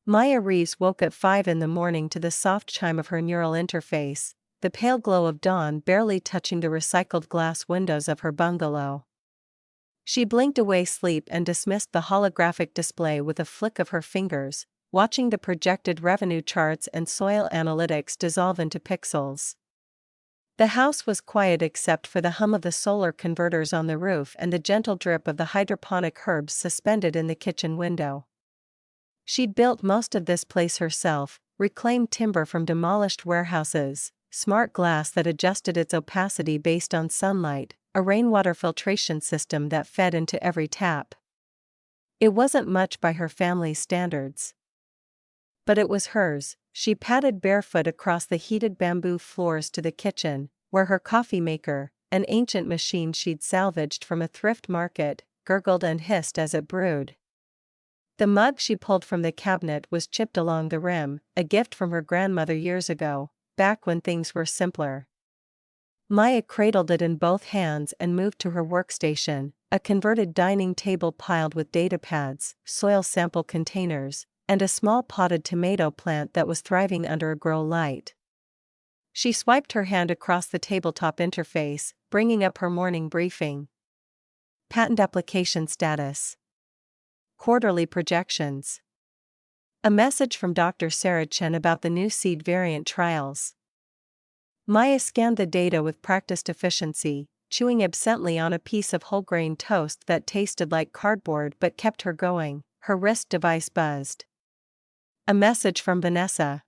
Maya Reeves woke at 5 in the morning to the soft chime of her neural interface, the pale glow of dawn barely touching the recycled glass windows of her bungalow. She blinked away sleep and dismissed the holographic display with a flick of her fingers, watching the projected revenue charts and soil analytics dissolve into pixels. The house was quiet except for the hum of the solar converters on the roof and the gentle drip of the hydroponic herbs suspended in the kitchen window. She'd built most of this place herself, reclaimed timber from demolished warehouses, smart glass that adjusted its opacity based on sunlight, a rainwater filtration system that fed into every tap. It wasn't much by her family's standards. But it was hers. She padded barefoot across the heated bamboo floors to the kitchen, where her coffee maker, an ancient machine she'd salvaged from a thrift market, gurgled and hissed as it brewed. The mug she pulled from the cabinet was chipped along the rim, a gift from her grandmother years ago, back when things were simpler. Maya cradled it in both hands and moved to her workstation, a converted dining table piled with datapads, soil sample containers, and a small potted tomato plant that was thriving under a grow light. She swiped her hand across the tabletop interface, bringing up her morning briefing. Patent application status. Quarterly projections. A message from Dr. Sarah Chen about the new seed variant trials. Maya scanned the data with practiced efficiency, chewing absently on a piece of whole-grain toast that tasted like cardboard but kept her going. Her wrist device buzzed. A message from Vanessa.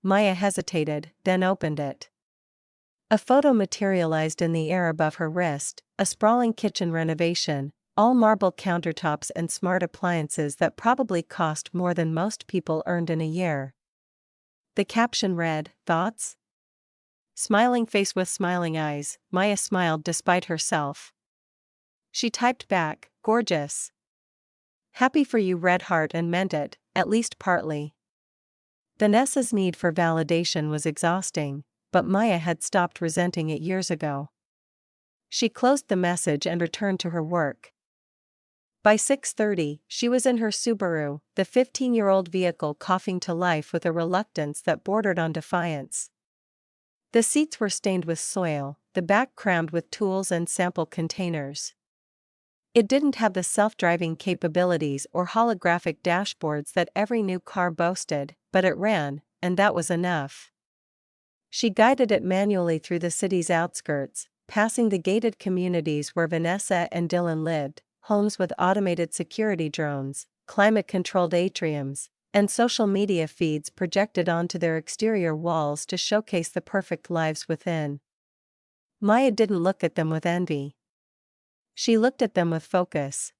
Maya hesitated, then opened it. A photo materialized in the air above her wrist, a sprawling kitchen renovation, all marble countertops and smart appliances that probably cost more than most people earned in a year. The caption read, "Thoughts?" Smiling face with smiling eyes, Maya smiled despite herself. She typed back, "Gorgeous. Happy for you, red heart," and meant it, at least partly. Vanessa's need for validation was exhausting, but Maya had stopped resenting it years ago. She closed the message and returned to her work. By 6:30, she was in her Subaru, the 15-year-old vehicle coughing to life with a reluctance that bordered on defiance. The seats were stained with soil, the back crammed with tools and sample containers. It didn't have the self-driving capabilities or holographic dashboards that every new car boasted, but it ran, and that was enough. She guided it manually through the city's outskirts, passing the gated communities where Vanessa and Dylan lived, homes with automated security drones, climate-controlled atriums, and social media feeds projected onto their exterior walls to showcase the perfect lives within. Maya didn't look at them with envy. She looked at them with focus.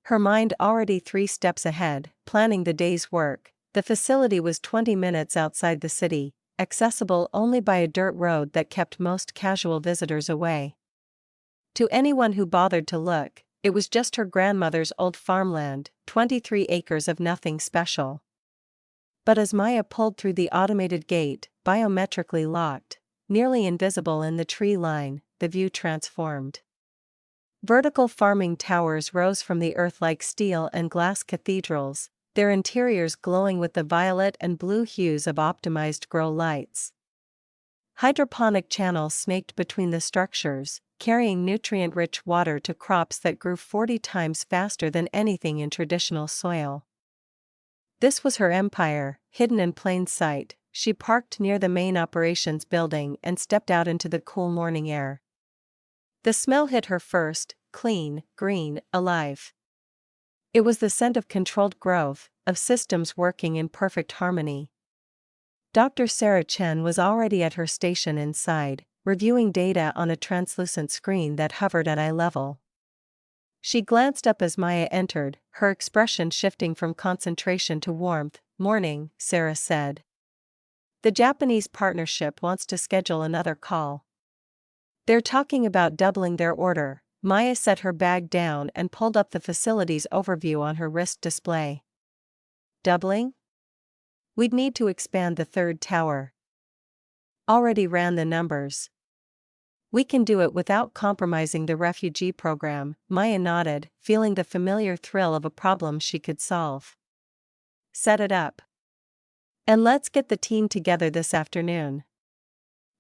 Her mind already 3 steps ahead, planning the day's work. The facility was 20 minutes outside the city, accessible only by a dirt road that kept most casual visitors away. To anyone who bothered to look, it was just her grandmother's old farmland, 23 acres of nothing special. But as Maya pulled through the automated gate, biometrically locked, nearly invisible in the tree line, the view transformed. Vertical farming towers rose from the earth like steel and glass cathedrals, their interiors glowing with the violet and blue hues of optimized grow lights. Hydroponic channels snaked between the structures, carrying nutrient-rich water to crops that grew 40 times faster than anything in traditional soil. This was her empire, hidden in plain sight. She parked near the main operations building and stepped out into the cool morning air. The smell hit her first, clean, green, alive. It was the scent of controlled growth, of systems working in perfect harmony. Dr. Sarah Chen was already at her station inside, reviewing data on a translucent screen that hovered at eye level. She glanced up as Maya entered, her expression shifting from concentration to warmth. "Morning," Sarah said. "The Japanese partnership wants to schedule another call. They're talking about doubling their order." Maya set her bag down and pulled up the facility's overview on her wrist display. "Doubling? We'd need to expand the 3rd tower. Already ran the numbers. We can do it without compromising the refugee program." Maya nodded, feeling the familiar thrill of a problem she could solve. Set it up. And let's get the team together this afternoon.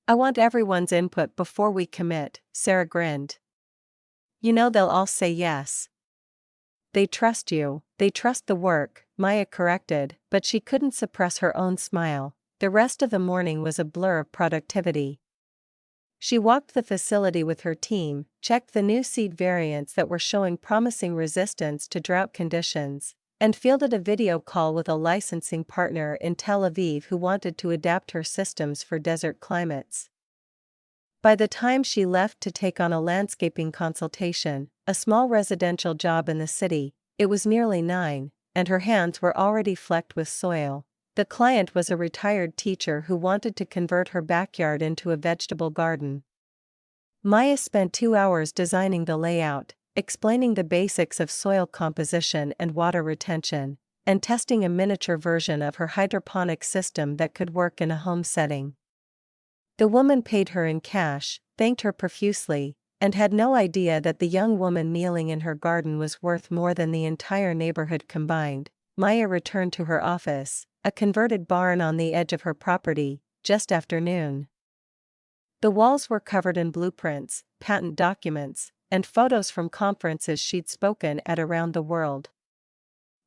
I want everyone's input before we commit, Sarah grinned. You know they'll all say yes. They trust you, they trust the work, Maya corrected, but she couldn't suppress her own smile. The rest of the morning was a blur of productivity. She walked the facility with her team, checked the new seed variants that were showing promising resistance to drought conditions, and fielded a video call with a licensing partner in Tel Aviv who wanted to adapt her systems for desert climates. By the time she left to take on a landscaping consultation, a small residential job in the city, it was nearly 9, and her hands were already flecked with soil. The client was a retired teacher who wanted to convert her backyard into a vegetable garden. Maya spent 2 hours designing the layout, explaining the basics of soil composition and water retention, and testing a miniature version of her hydroponic system that could work in a home setting. The woman paid her in cash, thanked her profusely, and had no idea that the young woman kneeling in her garden was worth more than the entire neighborhood combined. Maya returned to her office, a converted barn on the edge of her property, just after noon. The walls were covered in blueprints, patent documents, and photos from conferences she'd spoken at around the world.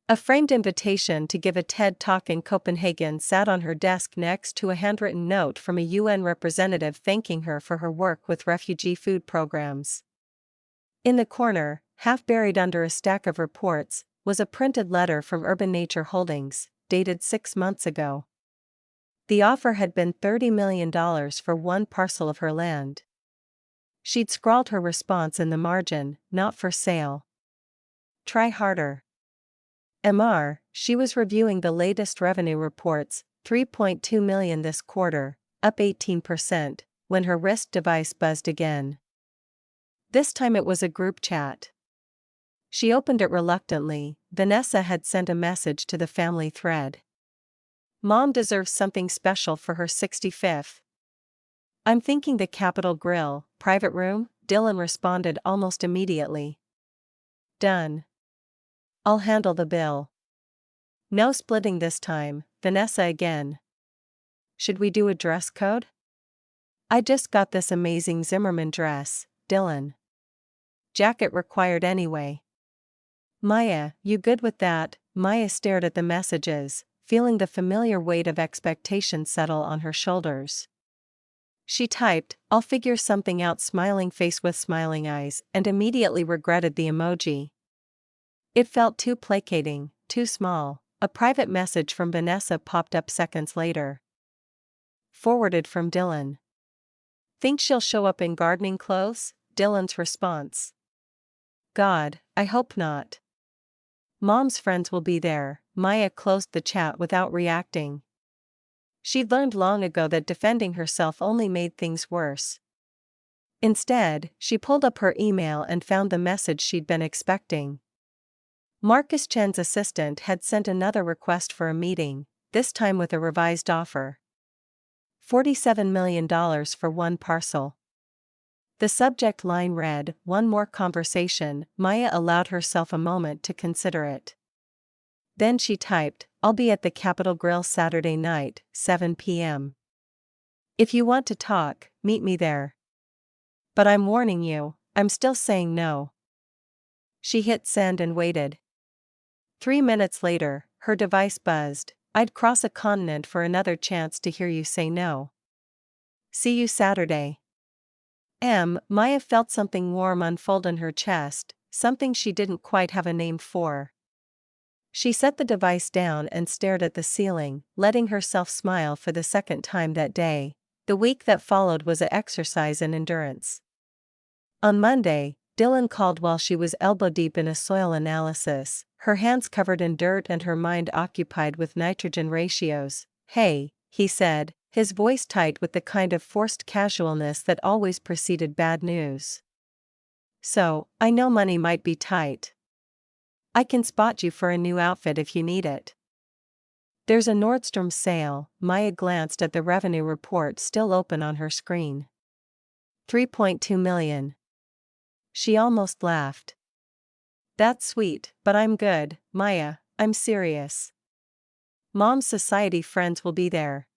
A framed invitation to give a TED Talk in Copenhagen sat on her desk next to a handwritten note from a UN representative thanking her for her work with refugee food programs. In the corner, half buried under a stack of reports, was a printed letter from Urban Nature Holdings, dated 6 months ago. The offer had been $30 million for one parcel of her land. She'd scrawled her response in the margin, not for sale. Try harder. She was reviewing the latest revenue reports, $3.2 million this quarter, up 18%, when her wrist device buzzed again. This time it was a group chat. She opened it reluctantly. Vanessa had sent a message to the family thread. Mom deserves something special for her 65th. I'm thinking the Capitol Grill, private room, Dylan responded almost immediately. Done. I'll handle the bill. No splitting this time, Vanessa again. Should we do a dress code? I just got this amazing Zimmerman dress, Dylan. Jacket required anyway. Maya, you good with that? Maya stared at the messages, feeling the familiar weight of expectation settle on her shoulders. She typed, I'll figure something out, smiling face with smiling eyes, and immediately regretted the emoji. It felt too placating, too small. A private message from Vanessa popped up seconds later. Forwarded from Dylan. Think she'll show up in gardening clothes? Dylan's response. God, I hope not. Mom's friends will be there. Maya closed the chat without reacting. She'd learned long ago that defending herself only made things worse. Instead, she pulled up her email and found the message she'd been expecting. Marcus Chen's assistant had sent another request for a meeting, this time with a revised offer. $47 million for one parcel. The subject line read, one more conversation. Maya allowed herself a moment to consider it. Then she typed, I'll be at the Capitol Grill Saturday night, 7 p.m. If you want to talk, meet me there. But I'm warning you, I'm still saying no. She hit send and waited. 3 minutes later, her device buzzed. I'd cross a continent for another chance to hear you say no. See you Saturday. Maya felt something warm unfold in her chest, something she didn't quite have a name for. She set the device down and stared at the ceiling, letting herself smile for the second time that day. The week that followed was an exercise in endurance. On Monday, Dylan called while she was elbow-deep in a soil analysis, her hands covered in dirt and her mind occupied with nitrogen ratios. Hey, he said, his voice tight with the kind of forced casualness that always preceded bad news. So, I know money might be tight. I can spot you for a new outfit if you need it. There's a Nordstrom sale. Maya glanced at the revenue report still open on her screen. $3.2 million. She almost laughed. That's sweet, but I'm good, Maya, I'm serious. Mom's society friends will be there.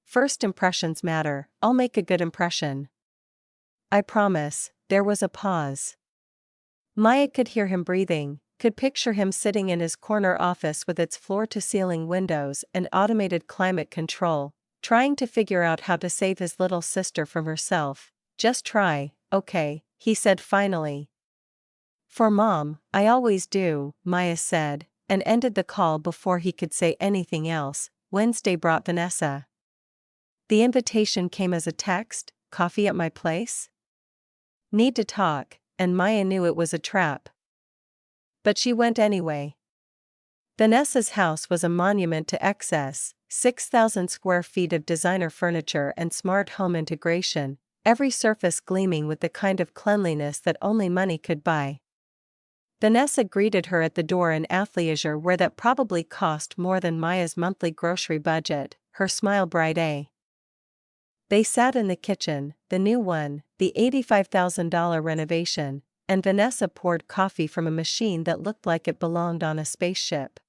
First impressions matter, I'll make a good impression. I promise. There was a pause. Maya could hear him breathing, could picture him sitting in his corner office with its floor-to-ceiling windows and automated climate control, trying to figure out how to save his little sister from herself. Just try, okay, he said finally. For Mom, I always do, Maya said, and ended the call before he could say anything else. Wednesday brought Vanessa. The invitation came as a text, coffee at my place? Need to talk, and Maya knew it was a trap. But she went anyway. Vanessa's house was a monument to excess, 6,000 square feet of designer furniture and smart home integration, every surface gleaming with the kind of cleanliness that only money could buy. Vanessa greeted her at the door in athleisure wear that probably cost more than Maya's monthly grocery budget, her smile bright. They sat in the kitchen, the new one, the $85,000 renovation, and Vanessa poured coffee from a machine that looked like it belonged on a spaceship.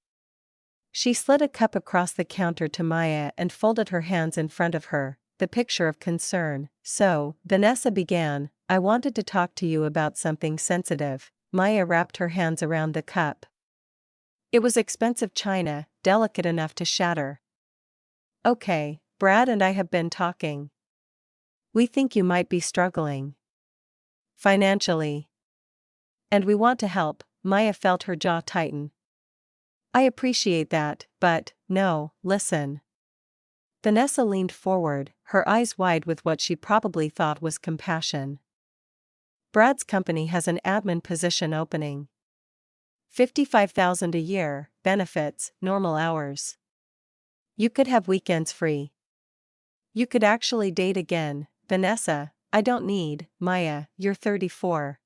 She slid a cup across the counter to Maya and folded her hands in front of her, the picture of concern. So, Vanessa began, I wanted to talk to you about something sensitive. Maya wrapped her hands around the cup. It was expensive china, delicate enough to shatter. Okay, Brad and I have been talking. We think you might be struggling financially. And we want to help. Maya felt her jaw tighten. I appreciate that, but, no, listen. Vanessa leaned forward, her eyes wide with what she probably thought was compassion. Brad's company has an admin position opening. $55,000 a year, benefits, normal hours. You could have weekends free. You could actually date again. Vanessa, I don't need, Maya, you're 34.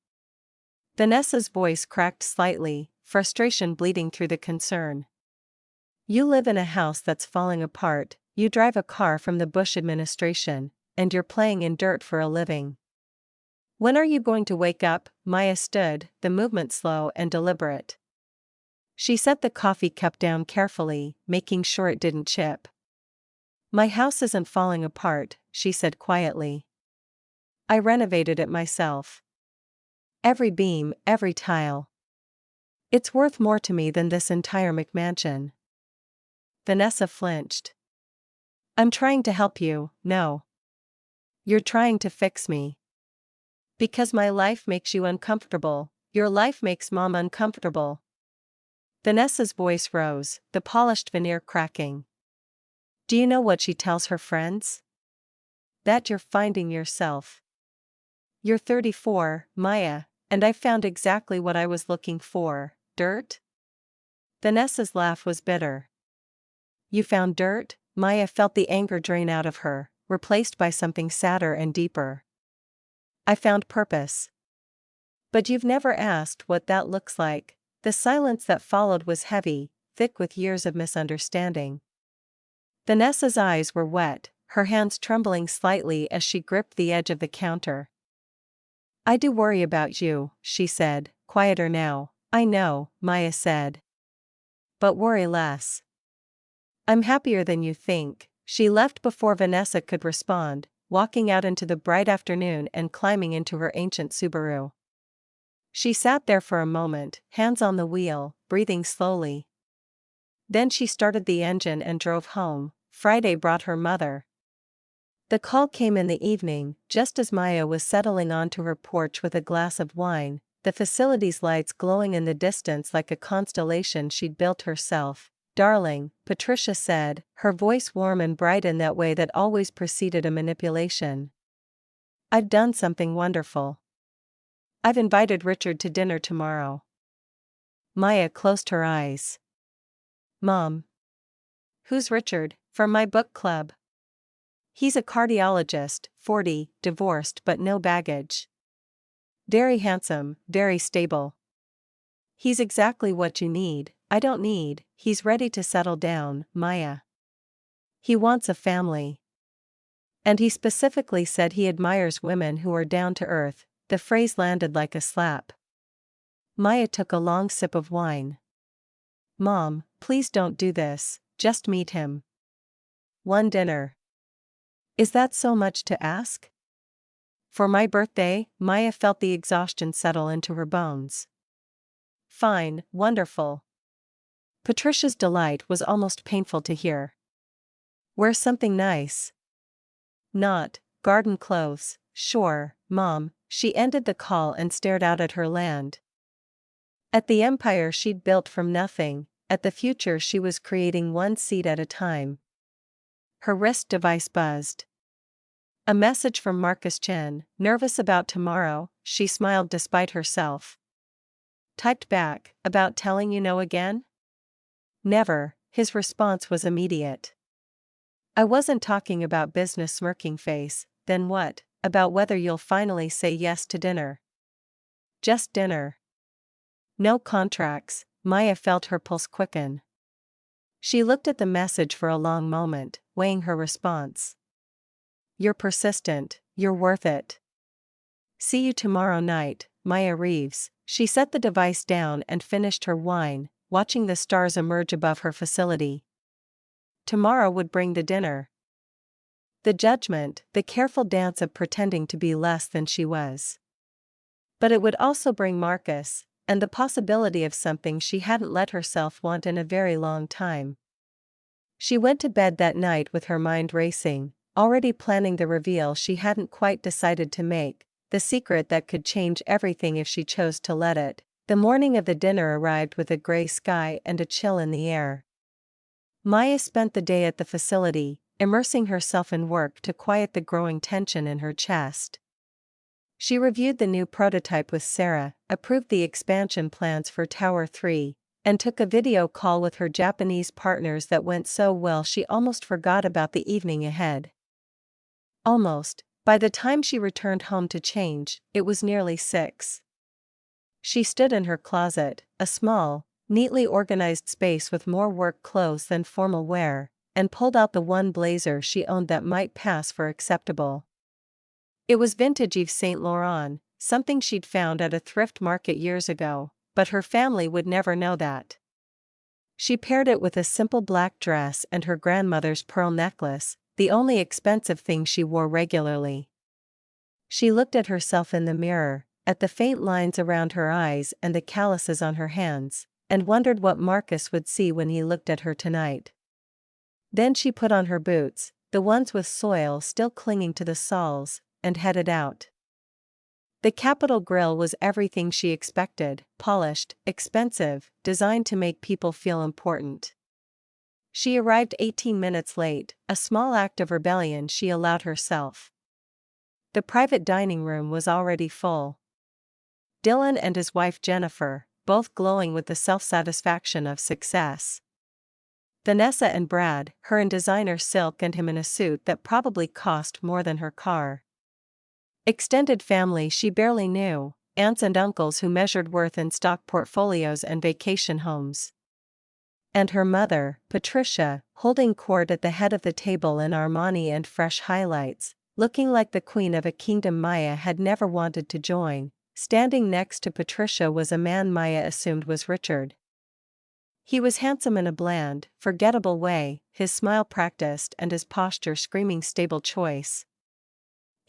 Vanessa's voice cracked slightly, frustration bleeding through the concern. You live in a house that's falling apart, you drive a car from the Bush administration, and you're playing in dirt for a living. When are you going to wake up? Maya stood, the movement slow and deliberate. She set the coffee cup down carefully, making sure it didn't chip. My house isn't falling apart, she said quietly. I renovated it myself. Every beam, every tile. It's worth more to me than this entire McMansion. Vanessa flinched. I'm trying to help you, no. You're trying to fix me. Because my life makes you uncomfortable, your life makes Mom uncomfortable. Vanessa's voice rose, the polished veneer cracking. Do you know what she tells her friends? That you're finding yourself. You're 34, Maya, and I found exactly what I was looking for, dirt? Vanessa's laugh was bitter. You found dirt? Maya felt the anger drain out of her, replaced by something sadder and deeper. I found purpose. But you've never asked what that looks like. The silence that followed was heavy, thick with years of misunderstanding. Vanessa's eyes were wet, her hands trembling slightly as she gripped the edge of the counter. I do worry about you, she said, quieter now. I know, Maya said. But worry less. I'm happier than you think. She left before Vanessa could respond, walking out into the bright afternoon and climbing into her ancient Subaru. She sat there for a moment, hands on the wheel, breathing slowly. Then she started the engine and drove home. Friday brought her mother. The call came in the evening, just as Maya was settling onto her porch with a glass of wine, the facility's lights glowing in the distance like a constellation she'd built herself. Darling, Patricia said, her voice warm and bright in that way that always preceded a manipulation. I've done something wonderful. I've invited Richard to dinner tomorrow. Maya closed her eyes. Mom. Who's Richard? From my book club. He's a cardiologist, 40, divorced but no baggage. Very handsome, very stable. He's exactly what you need. I don't need. He's ready to settle down, Maya. He wants a family. And he specifically said he admires women who are down to earth. The phrase landed like a slap. Maya took a long sip of wine. Mom, please don't do this. just meet him. One dinner. Is that so much to ask? For my birthday, Maya felt the exhaustion settle into her bones. Fine, wonderful. Patricia's delight was almost painful to hear. Wear something nice. Not, garden clothes, sure, Mom, she ended the call and stared out at her land. At the empire she'd built from nothing, at the future she was creating one seed at a time. Her wrist device buzzed. A message from Marcus Chen, nervous about tomorrow, she smiled despite herself. Typed back, about telling you no again? Never, his response was immediate. I wasn't talking about business, smirking face, then what, about whether you'll finally say yes to dinner? Just dinner. No contracts, Maya felt her pulse quicken. She looked at the message for a long moment, weighing her response. You're persistent, you're worth it. See you tomorrow night, Maya Reeves. She set the device down and finished her wine, watching the stars emerge above her facility. Tomorrow would bring the dinner. The judgment, the careful dance of pretending to be less than she was. But it would also bring Marcus, and the possibility of something she hadn't let herself want in a very long time. She went to bed that night with her mind racing, already planning the reveal she hadn't quite decided to make, the secret that could change everything if she chose to let it. The morning of the dinner arrived with a gray sky and a chill in the air. Maya spent the day at the facility, immersing herself in work to quiet the growing tension in her chest. She reviewed the new prototype with Sarah, approved the expansion plans for Tower 3, and took a video call with her Japanese partners that went so well she almost forgot about the evening ahead. Almost. By the time she returned home to change, it was nearly 6. She stood in her closet, a small, neatly organized space with more work clothes than formal wear, and pulled out the one blazer she owned that might pass for acceptable. It was vintage Yves Saint Laurent, something she'd found at a thrift market years ago, but her family would never know that. She paired it with a simple black dress and her grandmother's pearl necklace, the only expensive thing she wore regularly. She looked at herself in the mirror, at the faint lines around her eyes and the calluses on her hands, and wondered what Marcus would see when he looked at her tonight. Then she put on her boots, the ones with soil still clinging to the soles, and headed out. The Capitol Grill was everything she expected, polished, expensive, designed to make people feel important. She arrived 18 minutes late, a small act of rebellion she allowed herself. The private dining room was already full. Dylan and his wife Jennifer, both glowing with the self-satisfaction of success. Vanessa and Brad, her in designer silk and him in a suit that probably cost more than her car. Extended family she barely knew, aunts and uncles who measured worth in stock portfolios and vacation homes. And her mother, Patricia, holding court at the head of the table in Armani and fresh highlights, looking like the queen of a kingdom Maya had never wanted to join. Standing next to Patricia was a man Maya assumed was Richard. He was handsome in a bland, forgettable way, his smile practiced and his posture screaming stable choice.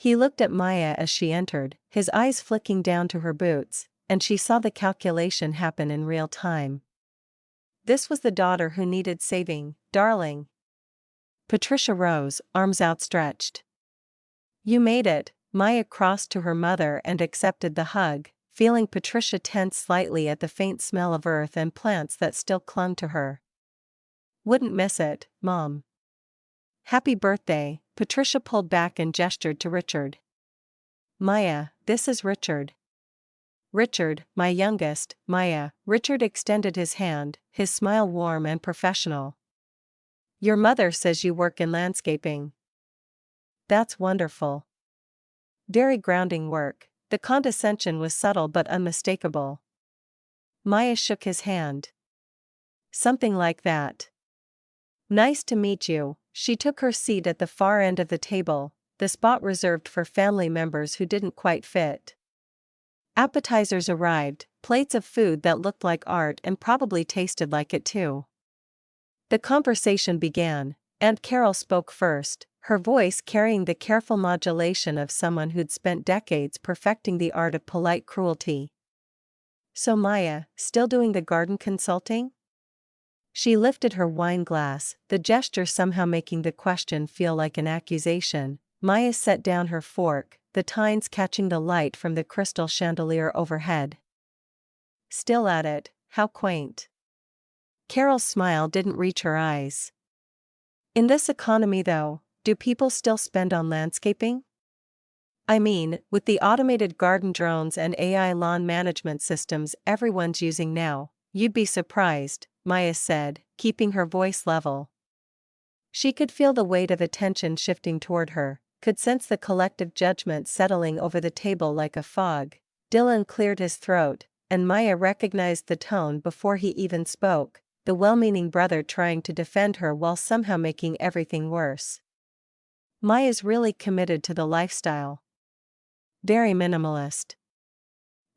He looked at Maya as she entered, his eyes flicking down to her boots, and she saw the calculation happen in real time. This was the daughter who needed saving, darling. Patricia rose, arms outstretched. You made it, Maya crossed to her mother and accepted the hug, feeling Patricia tense slightly at the faint smell of earth and plants that still clung to her. Wouldn't miss it, Mom. Happy birthday, Patricia pulled back and gestured to Richard. Maya, this is Richard. Richard, my youngest, Maya. Richard extended his hand, his smile warm and professional. Your mother says you work in landscaping. That's wonderful. Very grounding work. The condescension was subtle but unmistakable. Maya shook his hand. Something like that. Nice to meet you. She took her seat at the far end of the table, the spot reserved for family members who didn't quite fit. Appetizers arrived, plates of food that looked like art and probably tasted like it too. The conversation began. Aunt Carol spoke first, her voice carrying the careful modulation of someone who'd spent decades perfecting the art of polite cruelty. "So Maya, still doing the garden consulting?" She lifted her wine glass, the gesture somehow making the question feel like an accusation. Maya set down her fork, the tines catching the light from the crystal chandelier overhead. "Still at it, how quaint." Carol's smile didn't reach her eyes. "In this economy though, do people still spend on landscaping? I mean, with the automated garden drones and AI lawn management systems everyone's using now, you'd be surprised," Maya said, keeping her voice level. She could feel the weight of attention shifting toward her, could sense the collective judgment settling over the table like a fog. Dylan cleared his throat, and Maya recognized the tone before he even spoke, the well-meaning brother trying to defend her while somehow making everything worse. Maya's really committed to the lifestyle. Very minimalist.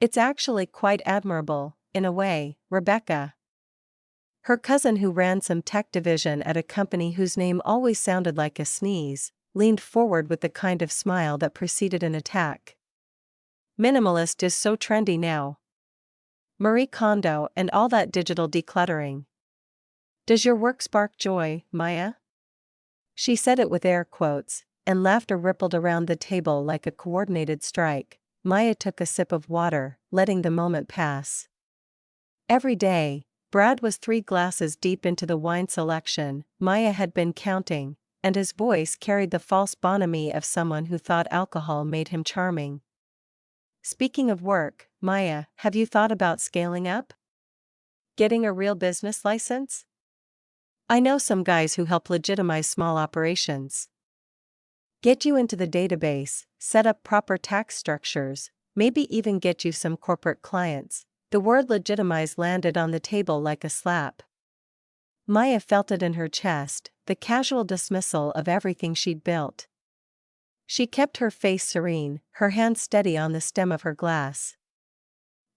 It's actually quite admirable, in a way, Rebecca. Her cousin, who ran some tech division at a company whose name always sounded like a sneeze, leaned forward with the kind of smile that preceded an attack. Minimalist is so trendy now. Marie Kondo and all that digital decluttering. Does your work spark joy, Maya? She said it with air quotes, and laughter rippled around the table like a coordinated strike. Maya took a sip of water, letting the moment pass. Every day, Brad was 3 glasses deep into the wine selection Maya had been counting, and his voice carried the false bonhomie of someone who thought alcohol made him charming. "Speaking of work, Maya, have you thought about scaling up? Getting a real business license? I know some guys who help legitimize small operations. Get you into the database, set up proper tax structures, maybe even get you some corporate clients." The word legitimize landed on the table like a slap. Maya felt it in her chest, the casual dismissal of everything she'd built. She kept her face serene, her hand steady on the stem of her glass.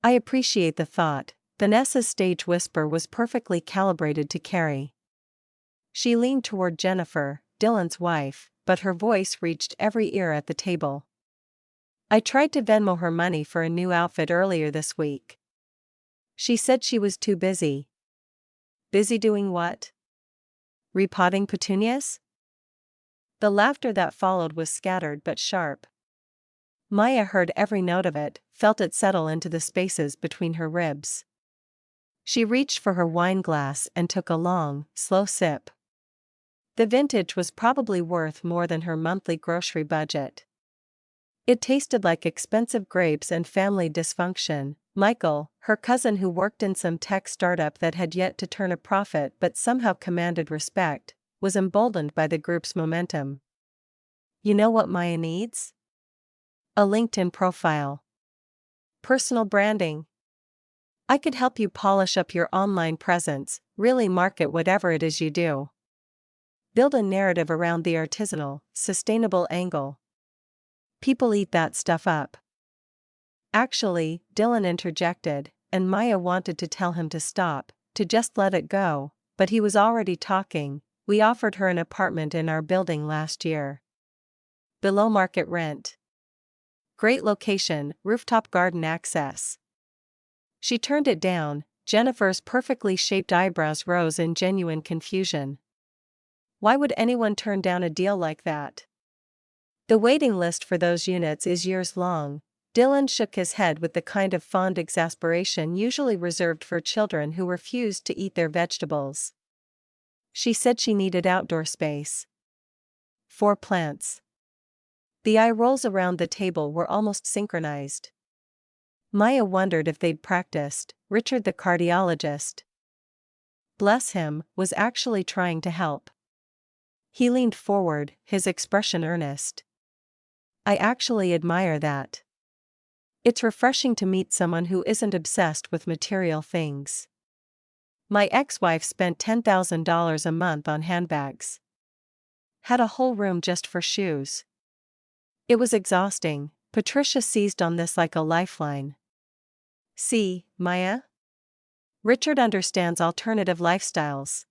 "I appreciate the thought." Vanessa's stage whisper was perfectly calibrated to carry. She leaned toward Jennifer, Dylan's wife, but her voice reached every ear at the table. "I tried to Venmo her money for a new outfit earlier this week. She said she was too busy." "Busy doing what? Repotting petunias?" The laughter that followed was scattered but sharp. Maya heard every note of it, felt it settle into the spaces between her ribs. She reached for her wine glass and took a long, slow sip. The vintage was probably worth more than her monthly grocery budget. It tasted like expensive grapes and family dysfunction. Michael, her cousin who worked in some tech startup that had yet to turn a profit but somehow commanded respect, was emboldened by the group's momentum. "You know what Maya needs? A LinkedIn profile. Personal branding. I could help you polish up your online presence, really market whatever it is you do. Build a narrative around the artisanal, sustainable angle. People eat that stuff up." "Actually," Dylan interjected, and Maya wanted to tell him to stop, to just let it go, but he was already talking. "We offered her an apartment in our building last year. Below market rent. Great location, rooftop garden access." She turned it down. Jennifer's perfectly shaped eyebrows rose in genuine confusion. Why would anyone turn down a deal like that? The waiting list for those units is years long. Dylan shook his head with the kind of fond exasperation usually reserved for children who refused to eat their vegetables. She said she needed outdoor space. 4 plants. The eye rolls around the table were almost synchronized. Maya wondered if they'd practiced. Richard, the cardiologist, bless him, was actually trying to help. He leaned forward, his expression earnest. "I actually admire that. It's refreshing to meet someone who isn't obsessed with material things. My ex-wife spent $10,000 a month on handbags. Had a whole room just for shoes. It was exhausting." Patricia seized on this like a lifeline. "See, Maya? Richard understands alternative lifestyles.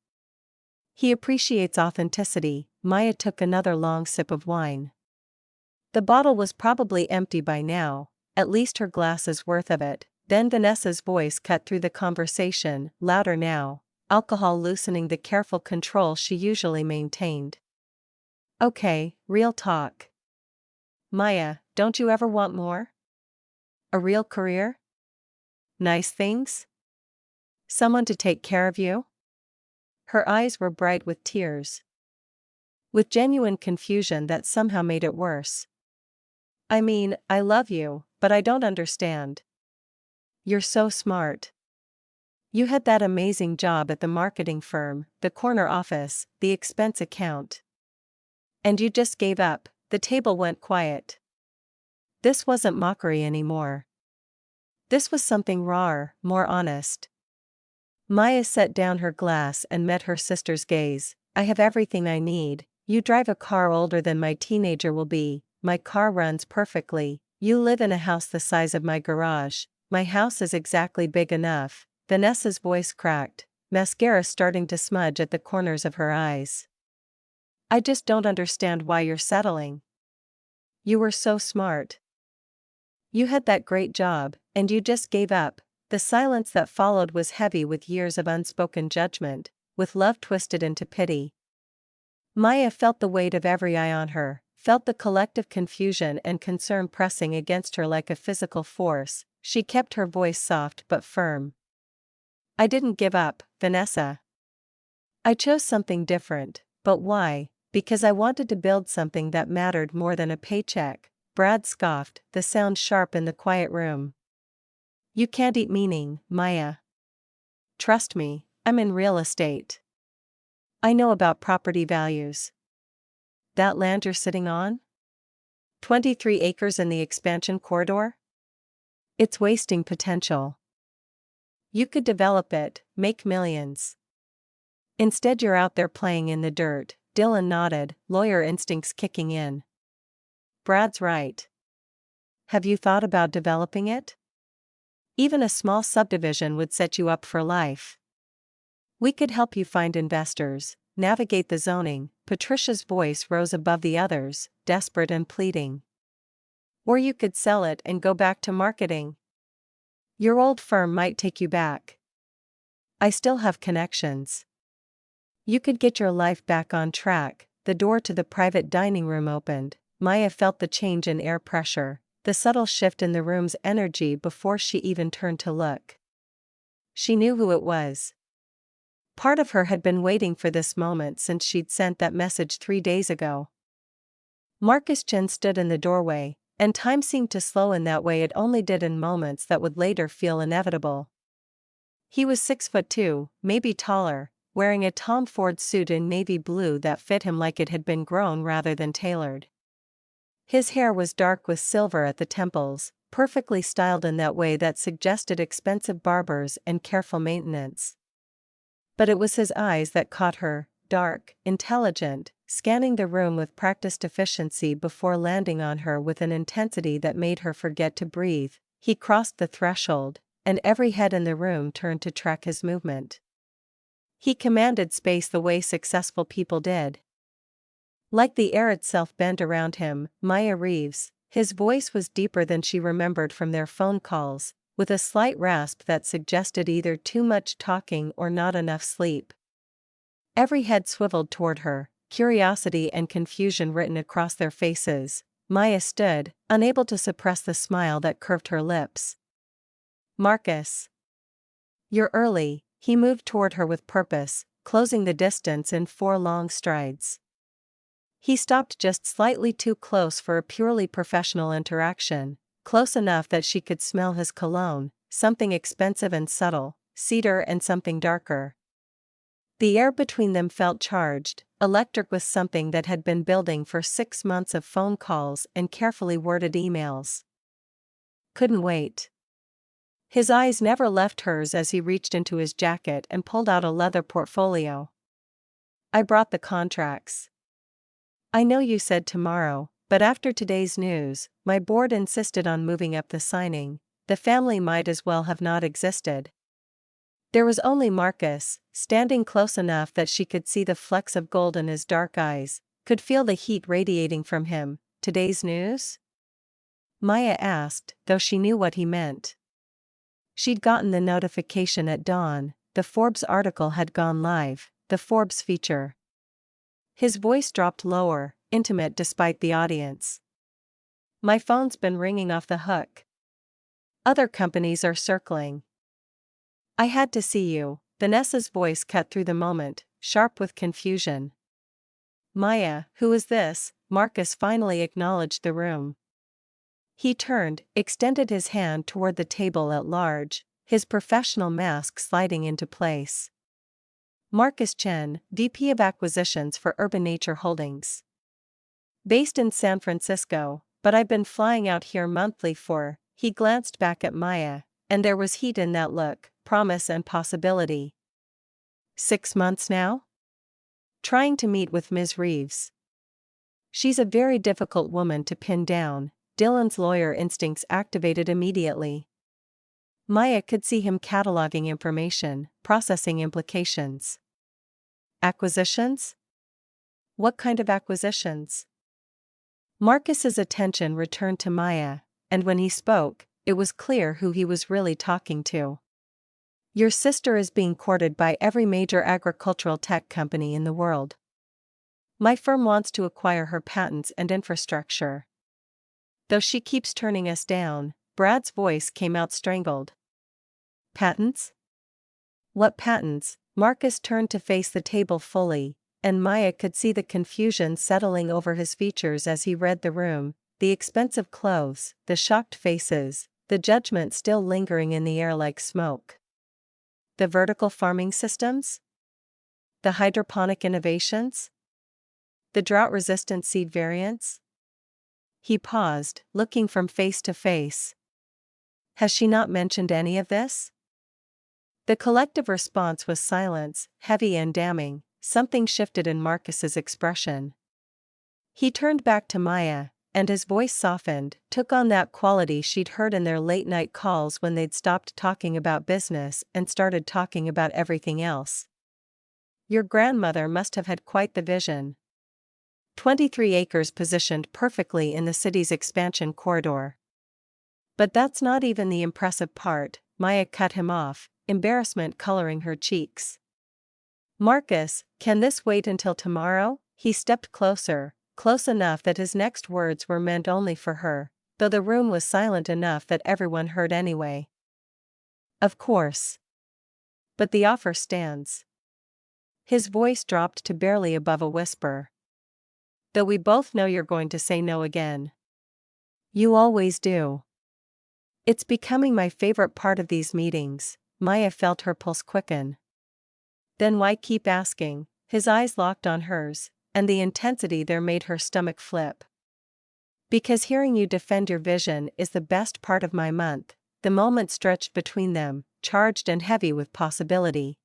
He appreciates authenticity. Maya took another long sip of wine. The bottle was probably empty by now, at least her glass is worth of it. Then Vanessa's voice cut through the conversation, louder now, alcohol loosening the careful control she usually maintained. Okay, real talk. Maya, don't you ever want more? A real career? Nice things? Someone to take care of you? Her eyes were bright with tears. With genuine confusion that somehow made it worse. I mean, I love you, but I don't understand. You're so smart. You had that amazing job at the marketing firm, the corner office, the expense account. And you just gave up. The table went quiet. This wasn't mockery anymore. This was something rawer, more honest. Maya set down her glass and met her sister's gaze. I have everything I need. You drive a car older than my teenager will be. My car runs perfectly. You live in a house the size of my garage. My house is exactly big enough. Vanessa's voice cracked, mascara starting to smudge at the corners of her eyes. I just don't understand why you're settling. You were so smart. You had that great job, and you just gave up. The silence that followed was heavy with years of unspoken judgment, with love twisted into pity. Maya felt the weight of every eye on her, felt the collective confusion and concern pressing against her like a physical force. She kept her voice soft but firm. I didn't give up, Vanessa. I chose something different, but why? Because I wanted to build something that mattered more than a paycheck. Brad scoffed, the sound sharp in the quiet room. You can't eat meaning, Maya. Trust me, I'm in real estate. I know about property values. That land you're sitting on? 23 acres in the expansion corridor? It's wasting potential. You could develop it, make millions. Instead you're out there playing in the dirt. Dylan nodded, lawyer instincts kicking in. Brad's right. Have you thought about developing it? Even a small subdivision would set you up for life. We could help you find investors, navigate the zoning. Patricia's voice rose above the others, desperate and pleading. Or you could sell it and go back to marketing. Your old firm might take you back. I still have connections. You could get your life back on track. The door to the private dining room opened. Maya felt the change in air pressure, the subtle shift in the room's energy before she even turned to look. She knew who it was. Part of her had been waiting for this moment since she'd sent that message 3 days ago. Marcus Chen stood in the doorway, and time seemed to slow in that way it only did in moments that would later feel inevitable. He was 6'2", maybe taller, wearing a Tom Ford suit in navy blue that fit him like it had been grown rather than tailored. His hair was dark with silver at the temples, perfectly styled in that way that suggested expensive barbers and careful maintenance. But it was his eyes that caught her, dark, intelligent, scanning the room with practiced efficiency before landing on her with an intensity that made her forget to breathe. He crossed the threshold, and every head in the room turned to track his movement. He commanded space the way successful people did. Like the air itself bent around him, Maya Reeves, his voice was deeper than she remembered from their phone calls, with a slight rasp that suggested either too much talking or not enough sleep. Every head swiveled toward her, curiosity and confusion written across their faces. Maya stood, unable to suppress the smile that curved her lips. Marcus. You're early. He moved toward her with purpose, closing the distance in 4 long strides. He stopped just slightly too close for a purely professional interaction, close enough that she could smell his cologne, something expensive and subtle, cedar and something darker. The air between them felt charged, electric with something that had been building for 6 months of phone calls and carefully worded emails. Couldn't wait. His eyes never left hers as he reached into his jacket and pulled out a leather portfolio. I brought the contracts. I know you said tomorrow, but after today's news, my board insisted on moving up the signing. The family might as well have not existed. There was only Marcus, standing close enough that she could see the flecks of gold in his dark eyes, could feel the heat radiating from him. "Today's news?" Maya asked, though she knew what he meant. She'd gotten the notification at dawn. The Forbes article had gone live, the Forbes feature. His voice dropped lower, intimate despite the audience. "My phone's been ringing off the hook. Other companies are circling. I had to see you." Vanessa's voice cut through the moment, sharp with confusion. "Maya, who is this?" Marcus finally acknowledged the room. He turned, extended his hand toward the table at large, his professional mask sliding into place. "Marcus Chen, VP of Acquisitions for Urban Nature Holdings. Based in San Francisco, but I've been flying out here monthly for." He glanced back at Maya, and there was heat in that look, promise and possibility. "6 months now? Trying to meet with Ms. Reeves. She's a very difficult woman to pin down." Dylan's lawyer instincts activated immediately. Maya could see him cataloging information, processing implications. "Acquisitions? What kind of acquisitions?" Marcus's attention returned to Maya, and when he spoke, it was clear who he was really talking to. "Your sister is being courted by every major agricultural tech company in the world. My firm wants to acquire her patents and infrastructure. Though she keeps turning us down." Brad's voice came out strangled. "Patents? What patents?" Marcus turned to face the table fully, and Maya could see the confusion settling over his features as he read the room, the expensive clothes, the shocked faces, the judgment still lingering in the air like smoke. "The vertical farming systems? The hydroponic innovations? The drought-resistant seed variants?" He paused, looking from face to face. "Has she not mentioned any of this?" The collective response was silence, heavy and damning. Something shifted in Marcus's expression. He turned back to Maya, and his voice softened, took on that quality she'd heard in their late-night calls when they'd stopped talking about business and started talking about everything else. "Your grandmother must have had quite the vision. 23 acres positioned perfectly in the city's expansion corridor." "But that's not even the impressive part," Maya cut him off, embarrassment coloring her cheeks. "Marcus, can this wait until tomorrow?" He stepped closer, close enough that his next words were meant only for her, though the room was silent enough that everyone heard anyway. "Of course. But the offer stands." His voice dropped to barely above a whisper. "Though we both know you're going to say no again." "You always do." "It's becoming my favorite part of these meetings." Maya felt her pulse quicken. "Then why keep asking?" His eyes locked on hers, and the intensity there made her stomach flip. "Because hearing you defend your vision is the best part of my month." The moment stretched between them, charged and heavy with possibility.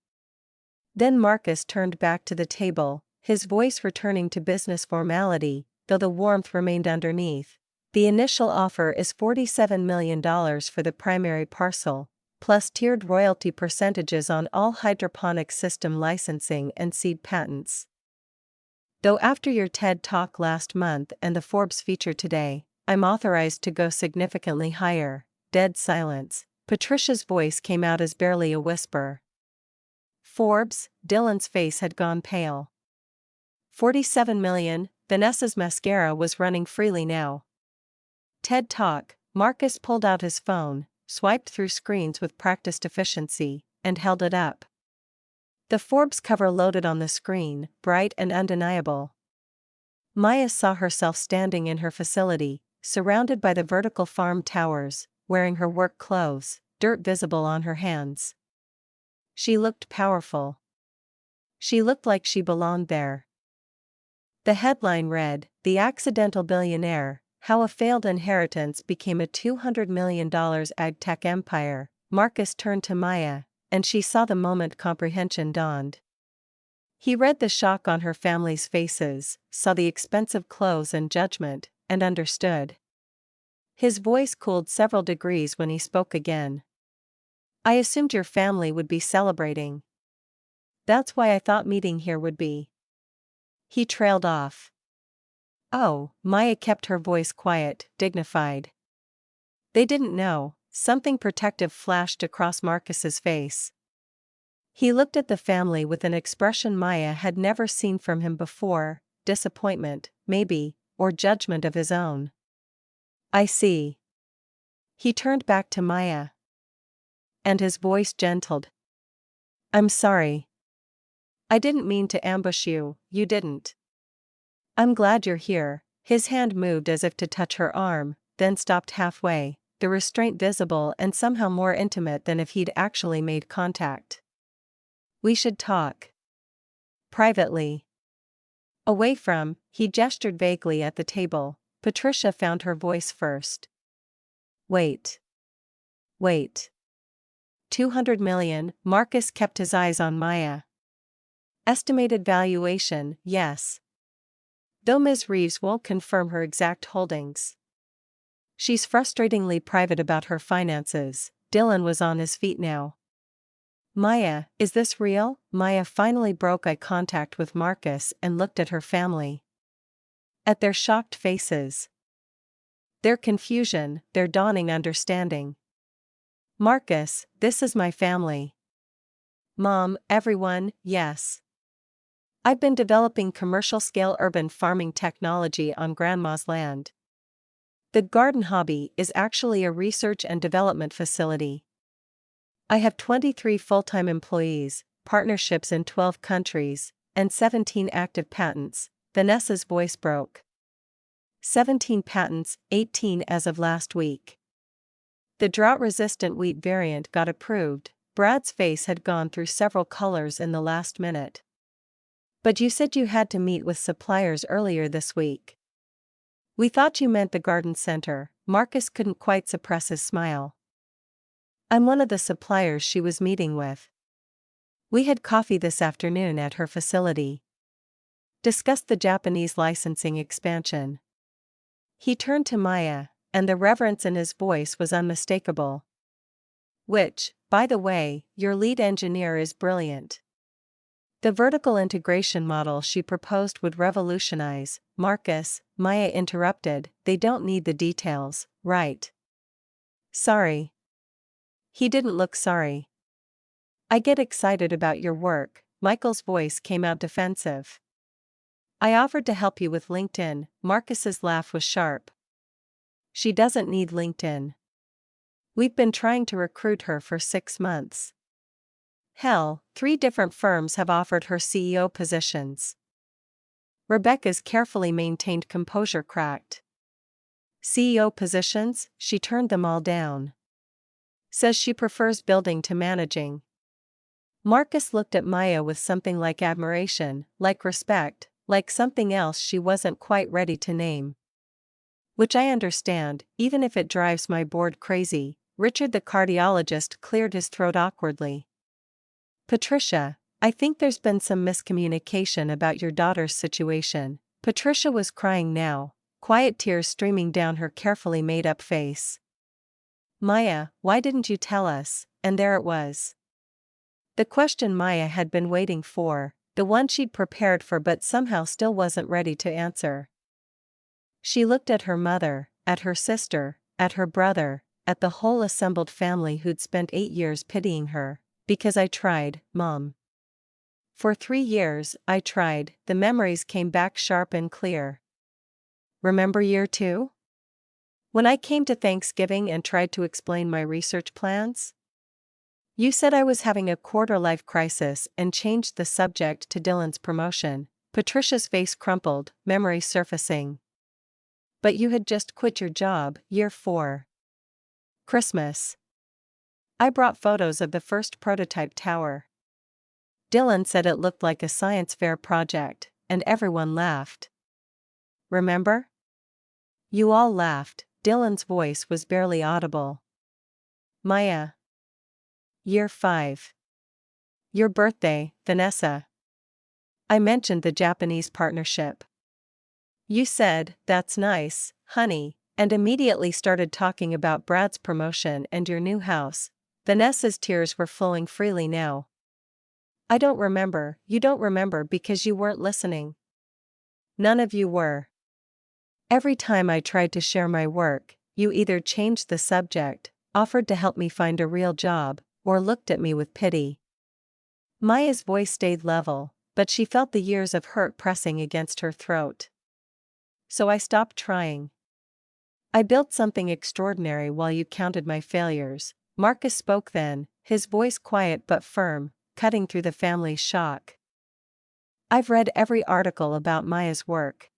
Then Marcus turned back to the table, his voice returning to business formality, though the warmth remained underneath. "The initial offer is $47 million for the primary parcel, plus tiered royalty percentages on all hydroponic system licensing and seed patents. Though after your TED Talk last month and the Forbes feature today, I'm authorized to go significantly higher." Dead silence. Patricia's voice came out as barely a whisper. "Forbes?" Dylan's face had gone pale. 47 million, Vanessa's mascara was running freely now. TED Talk. Marcus pulled out his phone, swiped through screens with practiced efficiency, and held it up. The Forbes cover loaded on the screen, bright and undeniable. Maya saw herself standing in her facility, surrounded by the vertical farm towers, wearing her work clothes, dirt visible on her hands. She looked powerful. She looked like she belonged there. The headline read, "The Accidental Billionaire, How a Failed Inheritance Became a $200 million ag-tech Empire." Marcus turned to Maya, and she saw the moment comprehension dawned. He read the shock on her family's faces, saw the expensive clothes and judgment, and understood. His voice cooled several degrees when he spoke again. I assumed your family would be celebrating. That's why I thought meeting here would be. He trailed off. Oh, Maya kept her voice quiet, dignified. They didn't know. Something protective flashed across Marcus's face. He looked at the family with an expression Maya had never seen from him before, disappointment, maybe, or judgment of his own. I see. He turned back to Maya. And his voice gentled. I'm sorry. I didn't mean to ambush you, you didn't. I'm glad you're here. His hand moved as if to touch her arm, then stopped halfway, the restraint visible and somehow more intimate than if he'd actually made contact. We should talk. Privately. Away from, he gestured vaguely at the table. Patricia found her voice first. Wait. Wait. 200 million, Marcus kept his eyes on Maya. Estimated valuation, yes. Though Ms. Reeves won't confirm her exact holdings. She's frustratingly private about her finances. Dylan was on his feet now. Maya, is this real? Maya finally broke eye contact with Marcus and looked at her family. At their shocked faces. Their confusion, their dawning understanding. Marcus, this is my family. Mom, everyone, yes. I've been developing commercial-scale urban farming technology on Grandma's land. The garden hobby is actually a research and development facility. I have 23 full-time employees, partnerships in 12 countries, and 17 active patents. Vanessa's voice broke. 17 patents, 18 as of last week. The drought-resistant wheat variant got approved. Brad's face had gone through several colors in the last minute. But you said you had to meet with suppliers earlier this week. We thought you meant the garden center. Marcus couldn't quite suppress his smile. I'm one of the suppliers she was meeting with. We had coffee this afternoon at her facility. Discussed the Japanese licensing expansion. He turned to Maya, and the reverence in his voice was unmistakable. Which, by the way, your lead engineer is brilliant. The vertical integration model she proposed would revolutionize. Marcus, Maya interrupted, they don't need the details, right? Sorry. He didn't look sorry. I get excited about your work. Michael's voice came out defensive. I offered to help you with LinkedIn. Marcus's laugh was sharp. She doesn't need LinkedIn. We've been trying to recruit her for 6 months. Hell, 3 different firms have offered her CEO positions. Rebecca's carefully maintained composure cracked. CEO positions, she turned them all down. Says she prefers building to managing. Marcus looked at Maya with something like admiration, like respect, like something else she wasn't quite ready to name. Which I understand, even if it drives my board crazy. Richard the cardiologist cleared his throat awkwardly. Patricia, I think there's been some miscommunication about your daughter's situation. Patricia was crying now, quiet tears streaming down her carefully made-up face. Maya, why didn't you tell us? And there it was. The question Maya had been waiting for, the one she'd prepared for but somehow still wasn't ready to answer. She looked at her mother, at her sister, at her brother, at the whole assembled family who'd spent 8 years pitying her. Because I tried, Mom. For 3 years, I tried. The memories came back sharp and clear. Remember year 2? When I came to Thanksgiving and tried to explain my research plans? You said I was having a quarter-life crisis and changed the subject to Dylan's promotion. Patricia's face crumpled, memory surfacing. But you had just quit your job, year 4. Christmas. I brought photos of the first prototype tower. Dylan said it looked like a science fair project, and everyone laughed. Remember? You all laughed. Dylan's voice was barely audible. Maya. Year 5. Your birthday, Vanessa. I mentioned the Japanese partnership. You said, that's nice, honey, and immediately started talking about Brad's promotion and your new house. Vanessa's tears were flowing freely now. I don't remember. You don't remember because you weren't listening. None of you were. Every time I tried to share my work, you either changed the subject, offered to help me find a real job, or looked at me with pity. Maya's voice stayed level, but she felt the years of hurt pressing against her throat. So I stopped trying. I built something extraordinary while you counted my failures. Marcus spoke then, his voice quiet but firm, cutting through the family's shock. I've read every article about Maya's work.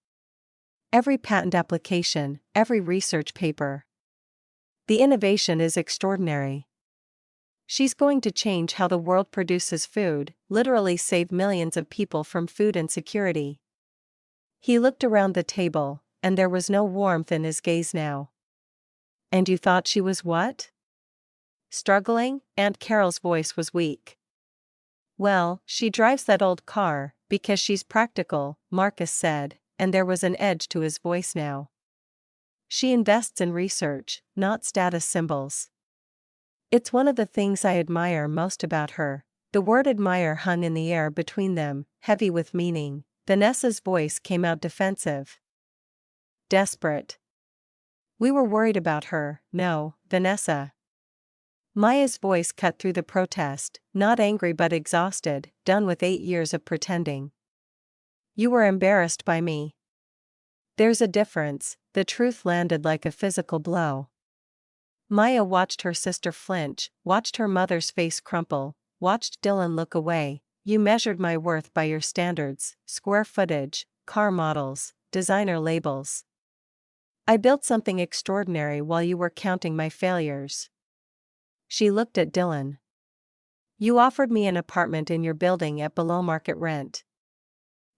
Every patent application, every research paper. The innovation is extraordinary. She's going to change how the world produces food, literally save millions of people from food insecurity. He looked around the table, and there was no warmth in his gaze now. And you thought she was what? Struggling? Aunt Carol's voice was weak. Well, she drives that old car, because she's practical, Marcus said, and there was an edge to his voice now. She invests in research, not status symbols. It's one of the things I admire most about her. The word admire hung in the air between them, heavy with meaning. Vanessa's voice came out defensive. Desperate. We were worried about her, no, Vanessa. Maya's voice cut through the protest, not angry but exhausted, done with 8 years of pretending. You were embarrassed by me. There's a difference. The truth landed like a physical blow. Maya watched her sister flinch, watched her mother's face crumple, watched Dylan look away. You measured my worth by your standards, square footage, car models, designer labels. I built something extraordinary while you were counting my failures. She looked at Dylan. You offered me an apartment in your building at below market rent.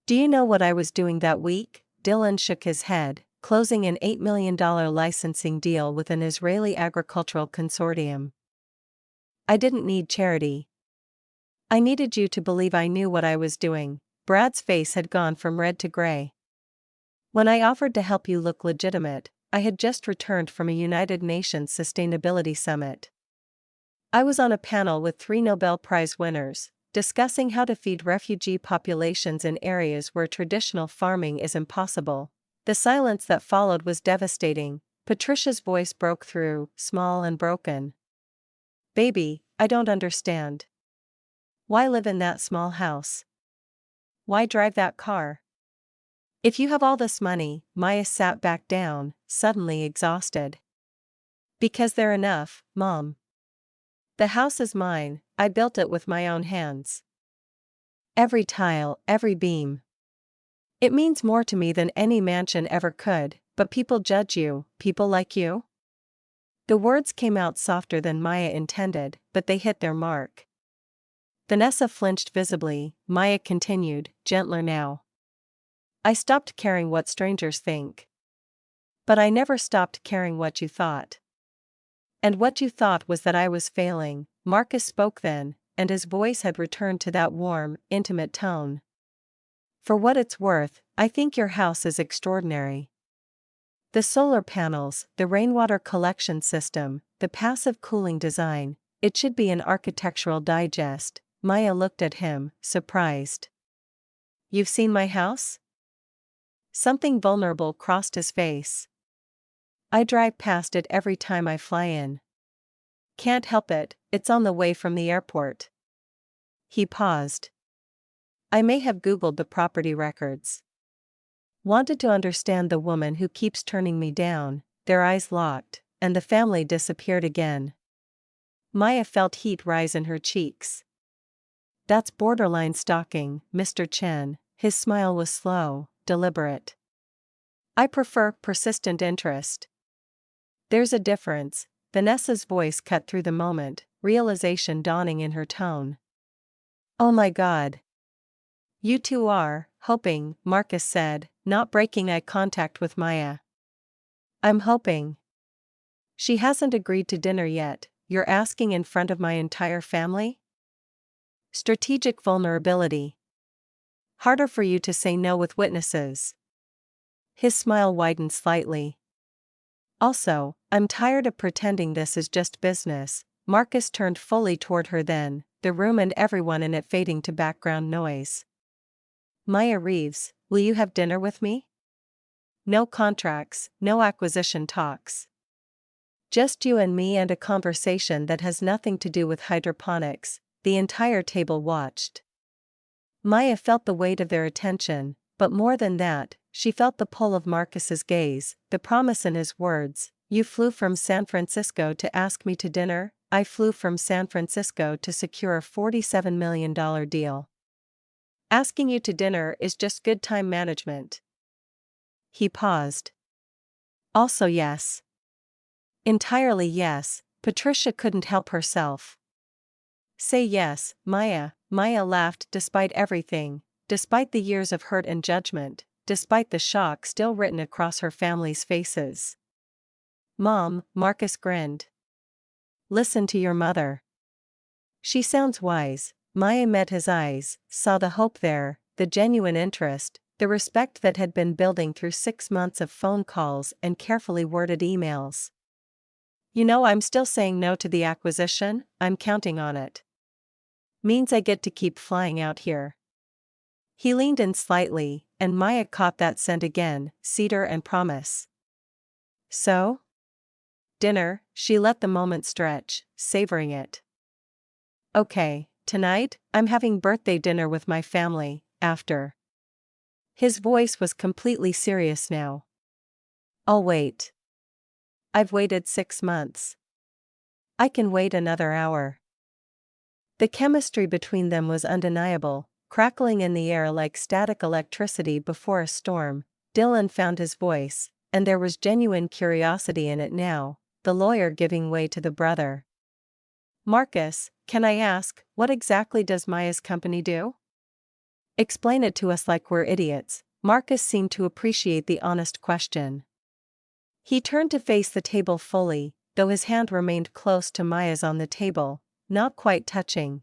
Do you know what I was doing that week? Dylan shook his head, closing an $8 million licensing deal with an Israeli agricultural consortium. I didn't need charity. I needed you to believe I knew what I was doing. Brad's face had gone from red to gray. When I offered to help you look legitimate, I had just returned from a United Nations Sustainability Summit. I was on a panel with 3 Nobel Prize winners, discussing how to feed refugee populations in areas where traditional farming is impossible. The silence that followed was devastating. Patricia's voice broke through, small and broken. Baby, I don't understand. Why live in that small house? Why drive that car? If you have all this money, Maya sat back down, suddenly exhausted. Because they're enough, Mom. The house is mine, I built it with my own hands. Every tile, every beam. It means more to me than any mansion ever could, but people judge you, people like you? The words came out softer than Maya intended, but they hit their mark. Vanessa flinched visibly. Maya continued, gentler now. I stopped caring what strangers think. But I never stopped caring what you thought. And what you thought was that I was failing. Marcus spoke then, and his voice had returned to that warm, intimate tone. For what it's worth, I think your house is extraordinary. The solar panels, the rainwater collection system, the passive cooling design, it should be an architectural digest. Maya looked at him, surprised. You've seen my house? Something vulnerable crossed his face. I drive past it every time I fly in. Can't help it, it's on the way from the airport. He paused. I may have Googled the property records. Wanted to understand the woman who keeps turning me down. Their eyes locked, and the family disappeared again. Maya felt heat rise in her cheeks. That's borderline stalking, Mr. Chen. His smile was slow, deliberate. I prefer persistent interest. There's a difference. Vanessa's voice cut through the moment, realization dawning in her tone. Oh my God. You two are, hoping, Marcus said, not breaking eye contact with Maya. I'm hoping. She hasn't agreed to dinner yet. You're asking in front of my entire family? Strategic vulnerability. Harder for you to say no with witnesses. His smile widened slightly. Also, I'm tired of pretending this is just business. Marcus turned fully toward her then, the room and everyone in it fading to background noise. Maya Reeves, will you have dinner with me? No contracts, no acquisition talks. Just you and me and a conversation that has nothing to do with hydroponics. The entire table watched. Maya felt the weight of their attention, but more than that, she felt the pull of Marcus's gaze, the promise in his words. You flew from San Francisco to ask me to dinner. I flew from San Francisco to secure a $47 million deal. Asking you to dinner is just good time management. He paused. Also yes. Entirely yes, Patricia couldn't help herself. Say yes, Maya. Maya laughed despite everything, despite the years of hurt and judgment, despite the shock still written across her family's faces. Mom, Marcus grinned. Listen to your mother. She sounds wise. Maya met his eyes, saw the hope there, the genuine interest, the respect that had been building through 6 months of phone calls and carefully worded emails. You know, I'm still saying no to the acquisition. I'm counting on it. Means I get to keep flying out here. He leaned in slightly, and Maya caught that scent again, cedar and promise. So? Dinner, she let the moment stretch, savoring it. Okay, tonight, I'm having birthday dinner with my family, after. His voice was completely serious now. I'll wait. I've waited 6 months. I can wait another hour. The chemistry between them was undeniable, crackling in the air like static electricity before a storm. Dylan found his voice, and there was genuine curiosity in it now, the lawyer giving way to the brother. Marcus, can I ask, what exactly does Maya's company do? Explain it to us like we're idiots. Marcus seemed to appreciate the honest question. He turned to face the table fully, though his hand remained close to Maya's on the table, not quite touching.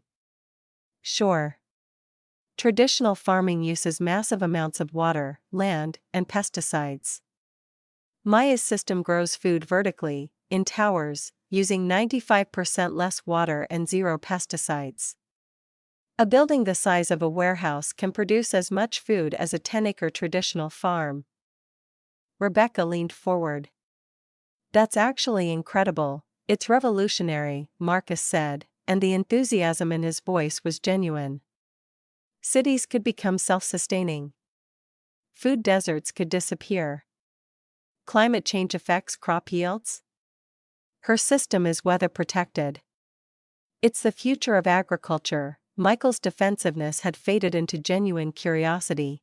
Sure. Traditional farming uses massive amounts of water, land, and pesticides. Maya's system grows food vertically, in towers, using 95% less water and 0 pesticides. A building the size of a warehouse can produce as much food as a 10-acre traditional farm. Rebecca leaned forward. That's actually incredible. It's revolutionary, Marcus said, and the enthusiasm in his voice was genuine. Cities could become self-sustaining. Food deserts could disappear. Climate change affects crop yields? Her system is weather protected. It's the future of agriculture. Michael's defensiveness had faded into genuine curiosity.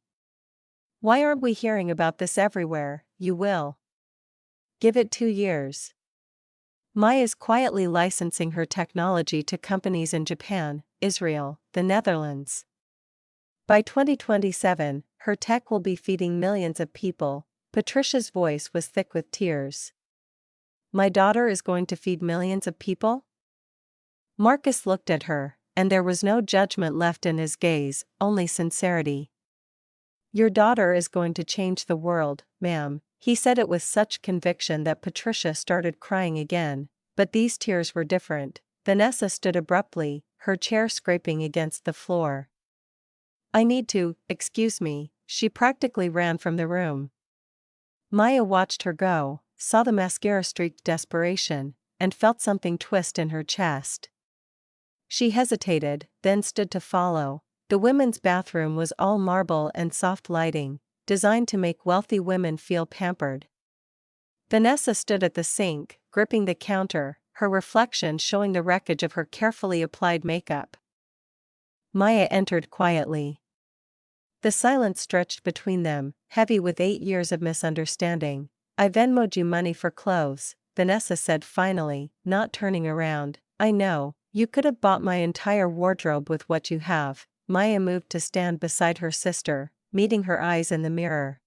Why aren't we hearing about this everywhere? You will. Give it 2 years. Maya's quietly licensing her technology to companies in Japan, Israel, the Netherlands. By 2027, her tech will be feeding millions of people. Patricia's voice was thick with tears. My daughter is going to feed millions of people? Marcus looked at her, and there was no judgment left in his gaze, only sincerity. Your daughter is going to change the world, ma'am. He said it with such conviction that Patricia started crying again, but these tears were different. Vanessa stood abruptly, her chair scraping against the floor. I need to, excuse me, she practically ran from the room. Maya watched her go, saw the mascara-streaked desperation, and felt something twist in her chest. She hesitated, then stood to follow. The women's bathroom was all marble and soft lighting, designed to make wealthy women feel pampered. Vanessa stood at the sink, gripping the counter, her reflection showing the wreckage of her carefully applied makeup. Maya entered quietly. The silence stretched between them, heavy with 8 years of misunderstanding. I Venmo'd you money for clothes, Vanessa said finally, not turning around. I know, you could have bought my entire wardrobe with what you have. Maya moved to stand beside her sister, meeting her eyes in the mirror.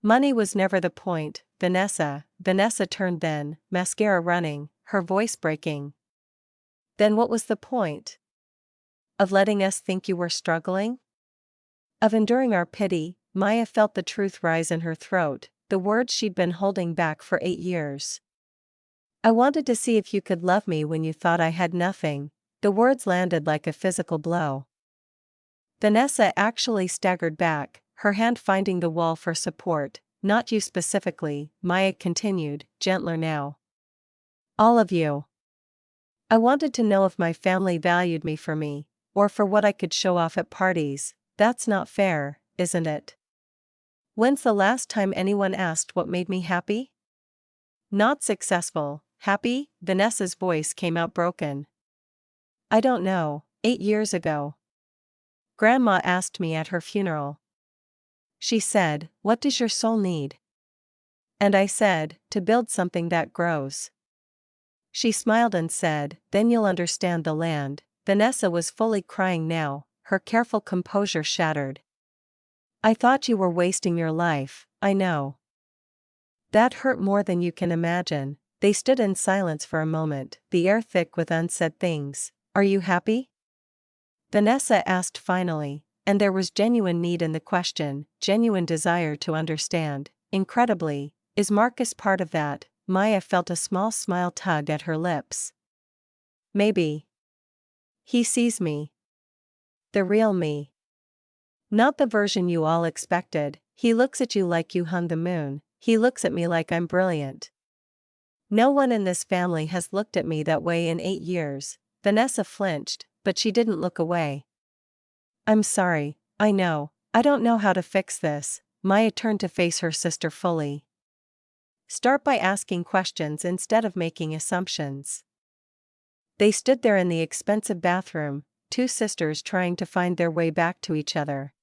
Money was never the point, Vanessa. Vanessa turned then, mascara running, her voice breaking. Then what was the point? Of letting us think you were struggling? Of enduring our pity? Maya felt the truth rise in her throat, the words she'd been holding back for 8 years. I wanted to see if you could love me when you thought I had nothing. The words landed like a physical blow. Vanessa actually staggered back, her hand finding the wall for support. Not you specifically, Maya continued, gentler now. All of you. I wanted to know if my family valued me, or for what I could show off at parties. That's not fair, isn't it? When's the last time anyone asked what made me happy? Not successful, happy? Vanessa's voice came out broken. I don't know, 8 years ago. Grandma asked me at her funeral. She said, "What does your soul need?" And I said, "To build something that grows." She smiled and said, "Then you'll understand the land." Vanessa was fully crying now, her careful composure shattered. I thought you were wasting your life, I know. That hurt more than you can imagine. They stood in silence for a moment, the air thick with unsaid things. Are you happy? Vanessa asked finally, and there was genuine need in the question, genuine desire to understand. Incredibly, is Marcus part of that? Maya felt a small smile tug at her lips. Maybe. He sees me. The real me. Not the version you all expected. He looks at you like you hung the moon. He looks at me like I'm brilliant. No one in this family has looked at me that way in 8 years. Vanessa flinched, but she didn't look away. I'm sorry, I know. I don't know how to fix this. Maya turned to face her sister fully. Start by asking questions instead of making assumptions. They stood there in the expensive bathroom, two sisters trying to find their way back to each other.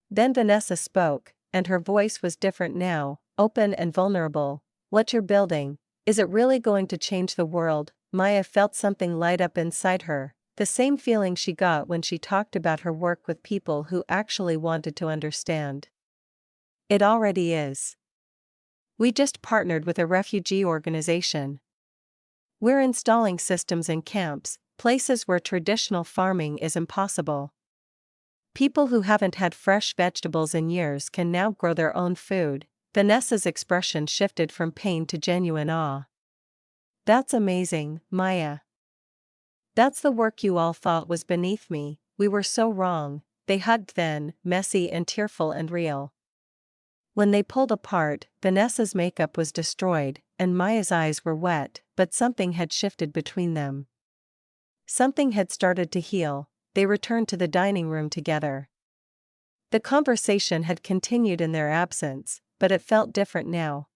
Then Vanessa spoke, and her voice was different now, open and vulnerable. What you're building, is it really going to change the world? Maya felt something light up inside her, the same feeling she got when she talked about her work with people who actually wanted to understand. It already is. We just partnered with a refugee organization. We're installing systems in camps, places where traditional farming is impossible. People who haven't had fresh vegetables in years can now grow their own food. Vanessa's expression shifted from pain to genuine awe. That's amazing, Maya. That's the work you all thought was beneath me. We were so wrong. They hugged then, messy and tearful and real. When they pulled apart, Vanessa's makeup was destroyed, and Maya's eyes were wet, but something had shifted between them. Something had started to heal. They returned to the dining room together. The conversation had continued in their absence, but it felt different now.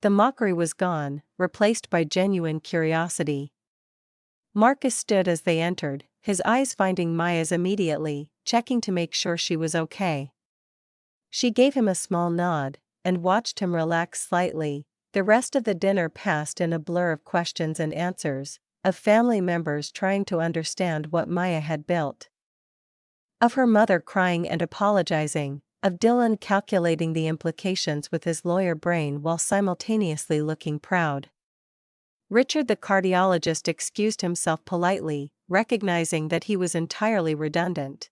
The mockery was gone, replaced by genuine curiosity. Marcus stood as they entered, his eyes finding Maya's immediately, checking to make sure she was okay. She gave him a small nod, and watched him relax slightly. The rest of the dinner passed in a blur of questions and answers, of family members trying to understand what Maya had built. Of her mother crying and apologizing, of Dylan calculating the implications with his lawyer brain while simultaneously looking proud. Richard the cardiologist excused himself politely, recognizing that he was entirely redundant.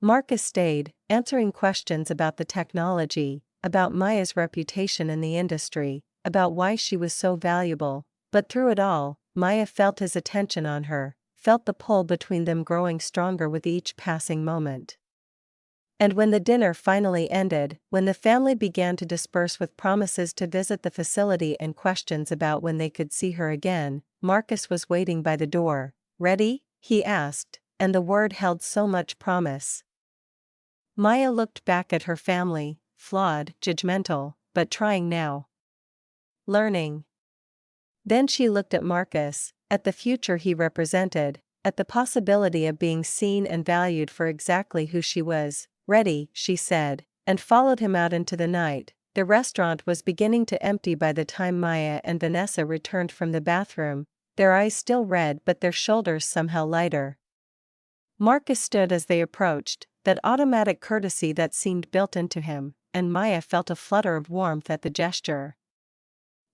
Marcus stayed, answering questions about the technology, about Maya's reputation in the industry, about why she was so valuable, but through it all, Maya felt his attention on her, felt the pull between them growing stronger with each passing moment. And when the dinner finally ended, when the family began to disperse with promises to visit the facility and questions about when they could see her again, Marcus was waiting by the door. "Ready?" he asked, and the word held so much promise. Maya looked back at her family, flawed, judgmental, but trying now. Learning. Then she looked at Marcus, at the future he represented, at the possibility of being seen and valued for exactly who she was. "Ready," she said, and followed him out into the night. The restaurant was beginning to empty by the time Maya and Vanessa returned from the bathroom, their eyes still red but their shoulders somehow lighter. Marcus stood as they approached, that automatic courtesy that seemed built into him, and Maya felt a flutter of warmth at the gesture.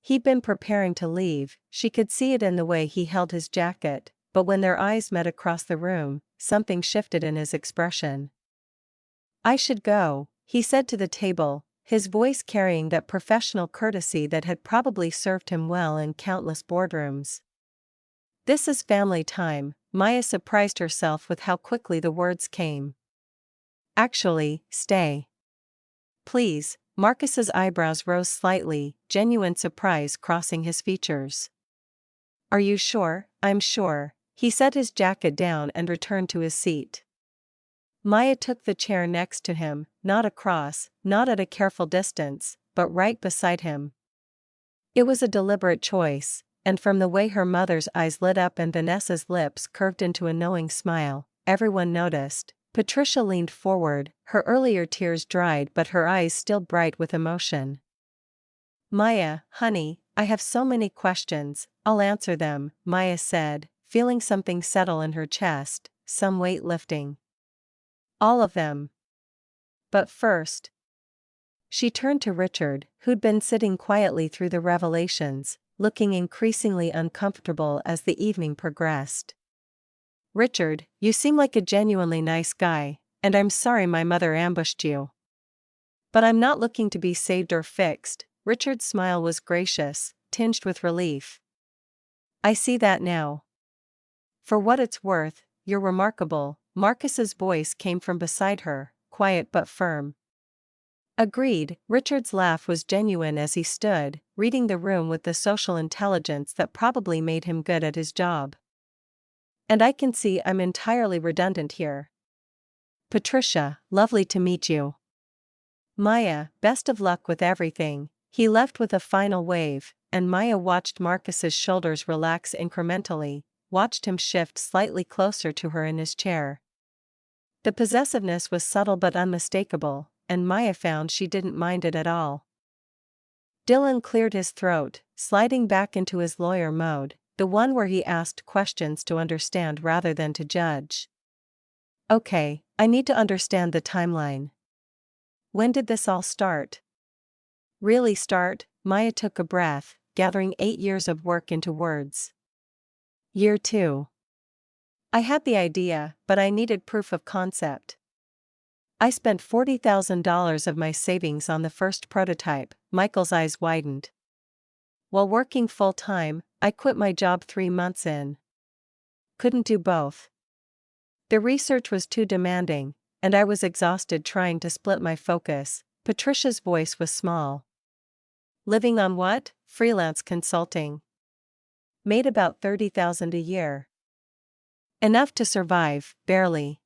He'd been preparing to leave, she could see it in the way he held his jacket, but when their eyes met across the room, something shifted in his expression. "I should go," he said to the table, his voice carrying that professional courtesy that had probably served him well in countless boardrooms. "This is family time," Maya surprised herself with how quickly the words came. "Actually, stay. Please." Marcus's eyebrows rose slightly, genuine surprise crossing his features. "Are you sure?" "I'm sure." He set his jacket down and returned to his seat. Maya took the chair next to him, not across, not at a careful distance, but right beside him. It was a deliberate choice, and from the way her mother's eyes lit up and Vanessa's lips curved into a knowing smile, everyone noticed. Patricia leaned forward, her earlier tears dried but her eyes still bright with emotion. "Maya, honey, I have so many questions, I'll answer them," Maya said, feeling something settle in her chest, some weight lifting. "All of them. But first." She turned to Richard, who'd been sitting quietly through the revelations, looking increasingly uncomfortable as the evening progressed. "Richard, you seem like a genuinely nice guy, and I'm sorry my mother ambushed you. But I'm not looking to be saved or fixed." Richard's smile was gracious, tinged with relief. "I see that now. For what it's worth, you're remarkable." Marcus's voice came from beside her, quiet but firm. "Agreed." Richard's laugh was genuine as he stood, reading the room with the social intelligence that probably made him good at his job. "And I can see I'm entirely redundant here. Patricia, lovely to meet you. Maya, best of luck with everything." He left with a final wave, and Maya watched Marcus's shoulders relax incrementally, watched him shift slightly closer to her in his chair. The possessiveness was subtle but unmistakable, and Maya found she didn't mind it at all. Dylan cleared his throat, sliding back into his lawyer mode, the one where he asked questions to understand rather than to judge. "Okay, I need to understand the timeline. When did this all start?" "Really start?" Maya took a breath, gathering 8 years of work into words. "Year 2. I had the idea, but I needed proof of concept. I spent $40,000 of my savings on the first prototype." Michael's eyes widened. "While working full-time, I quit my job 3 months in. Couldn't do both. The research was too demanding, and I was exhausted trying to split my focus." Patricia's voice was small. "Living on what?" "Freelance consulting. Made about $30,000 a year. Enough to survive, barely.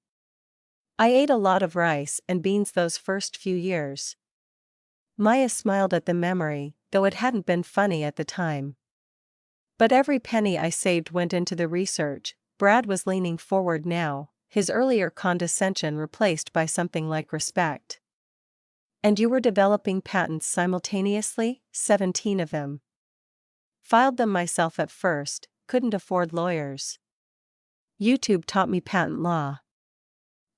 I ate a lot of rice and beans those first few years." Maya smiled at the memory, though it hadn't been funny at the time. "But every penny I saved went into the research." Brad was leaning forward now, his earlier condescension replaced by something like respect. "And you were developing patents simultaneously?" 17 of them. Filed them myself at first, couldn't afford lawyers. YouTube taught me patent law.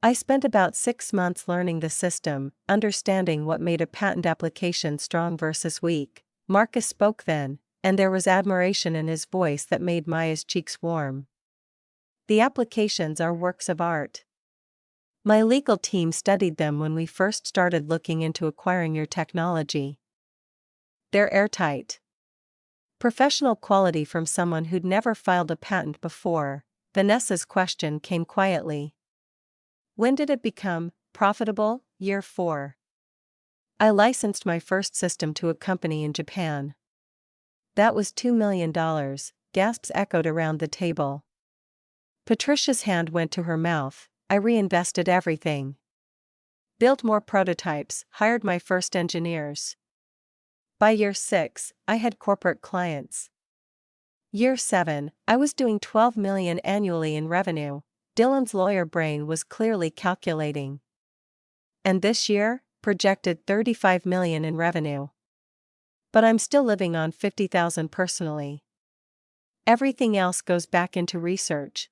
I spent about 6 months learning the system, understanding what made a patent application strong versus weak." Marcus spoke then, and there was admiration in his voice that made Maya's cheeks warm. "The applications are works of art. My legal team studied them when we first started looking into acquiring your technology. They're airtight. Professional quality from someone who'd never filed a patent before." Vanessa's question came quietly. "When did it become profitable?" "Year 4. I licensed my first system to a company in Japan. That was $2 million. Gasps echoed around the table. Patricia's hand went to her mouth. "I reinvested everything. Built more prototypes, hired my first engineers. By year 6, I had corporate clients. Year 7, I was doing $12 million annually in revenue." Dylan's lawyer brain was clearly calculating. "And this year, projected $35 million in revenue. But I'm still living on $50,000 personally. Everything else goes back into research.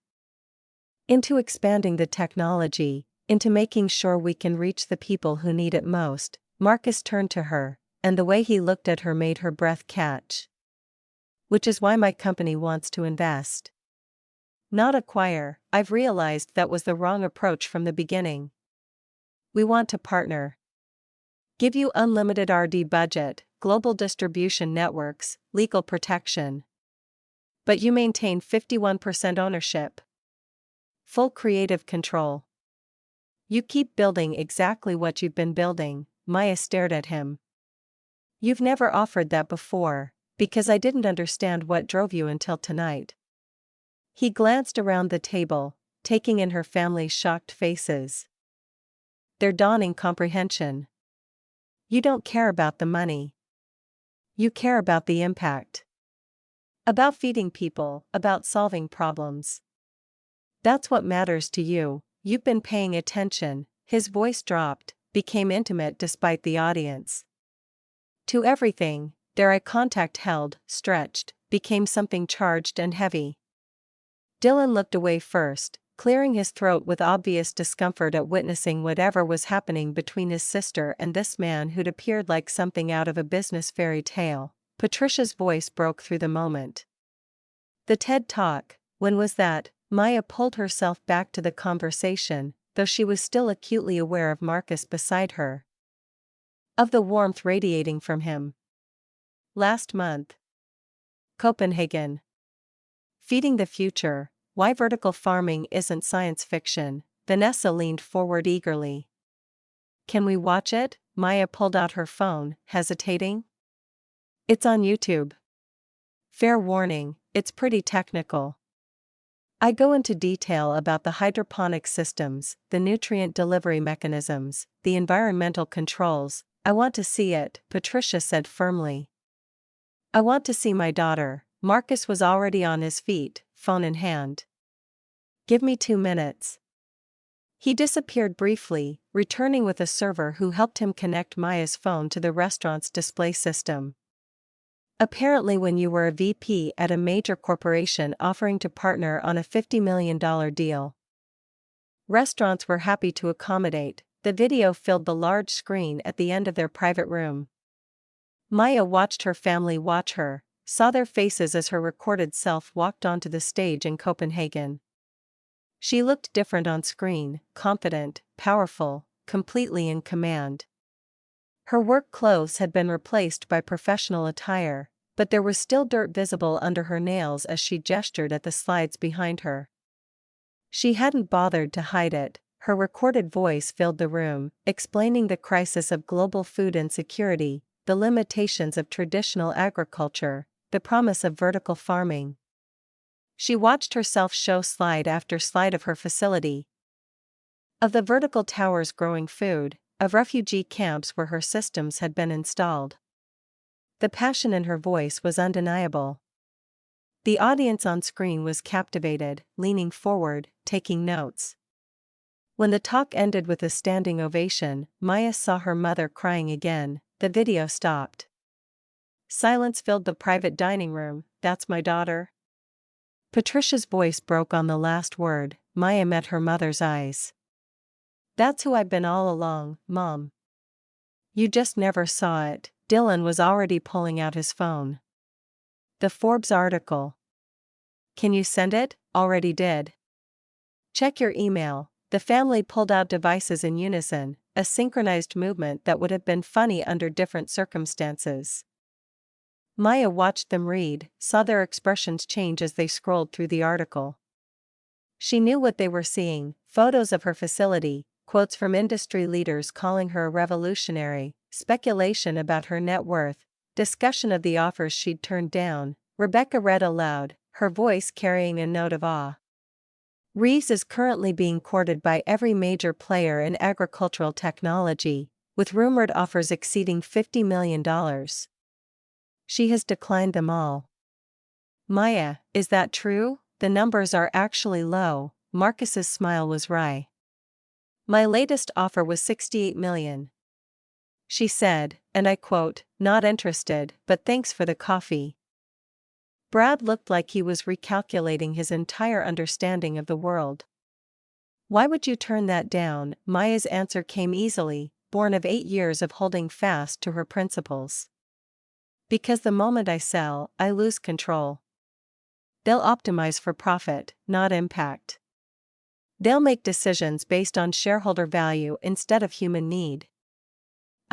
Into expanding the technology, into making sure we can reach the people who need it most." Marcus turned to her, and the way he looked at her made her breath catch. "Which is why my company wants to invest. Not acquire." "I've realized that was the wrong approach from the beginning. We want to partner. Give you unlimited RD budget, global distribution networks, legal protection. But you maintain 51% ownership. Full creative control. You keep building exactly what you've been building. Maya stared at him. You've never offered that before, because I didn't understand what drove you until tonight. He glanced around the table, taking in her family's shocked faces. Their dawning comprehension. You don't care about the money. You care about the impact. About feeding people, about solving problems. That's what matters to you. You've been paying attention. His voice dropped, became intimate despite the audience. To everything, their eye contact held, stretched, became something charged and heavy. Dylan looked away first, clearing his throat with obvious discomfort at witnessing whatever was happening between his sister and this man who'd appeared like something out of a business fairy tale. Patricia's voice broke through the moment. The TED Talk, when was that? Maya pulled herself back to the conversation, though she was still acutely aware of Marcus beside her. Of the warmth radiating from him. Last month. Copenhagen. Feeding the future. Why vertical farming isn't science fiction. Vanessa leaned forward eagerly. Can we watch it? Maya pulled out her phone, hesitating. It's on YouTube. Fair warning, it's pretty technical. I go into detail about the hydroponic systems, the nutrient delivery mechanisms, the environmental controls. I want to see it, Patricia said firmly. I want to see my daughter. Marcus was already on his feet, phone in hand. Give me 2 minutes. He disappeared briefly, returning with a server who helped him connect Maya's phone to the restaurant's display system. Apparently when you were a VP at a major corporation offering to partner on a $50 million deal. Restaurants were happy to accommodate. The video filled the large screen at the end of their private room. Maya watched her family watch her, saw their faces as her recorded self walked onto the stage in Copenhagen. She looked different on screen, confident, powerful, completely in command. Her work clothes had been replaced by professional attire, but there was still dirt visible under her nails as she gestured at the slides behind her. She hadn't bothered to hide it. Her recorded voice filled the room, explaining the crisis of global food insecurity, the limitations of traditional agriculture, the promise of vertical farming. She watched herself show slide after slide of her facility. Of the vertical towers growing food, of refugee camps where her systems had been installed. The passion in her voice was undeniable. The audience on screen was captivated, leaning forward, taking notes. When the talk ended with a standing ovation, Maya saw her mother crying again. The video stopped. Silence filled the private dining room. That's my daughter? Patricia's voice broke on the last word. Maya met her mother's eyes. That's who I've been all along, Mom. You just never saw it. Dylan was already pulling out his phone. The Forbes article. Can you send it? Already did. Check your email. The family pulled out devices in unison, a synchronized movement that would have been funny under different circumstances. Maya watched them read, saw their expressions change as they scrolled through the article. She knew what they were seeing: photos of her facility, quotes from industry leaders calling her a revolutionary, speculation about her net worth, discussion of the offers she'd turned down. Rebecca read aloud, her voice carrying a note of awe. Reeves is currently being courted by every major player in agricultural technology, with rumored offers exceeding $50 million. She has declined them all. Maya, is that true? The numbers are actually low. Marcus's smile was wry. My latest offer was $68 million. She said, and I quote, not interested, but thanks for the coffee. Brad looked like he was recalculating his entire understanding of the world. Why would you turn that down? Maya's answer came easily, born of 8 years of holding fast to her principles. Because the moment I sell, I lose control. They'll optimize for profit, not impact. They'll make decisions based on shareholder value instead of human need.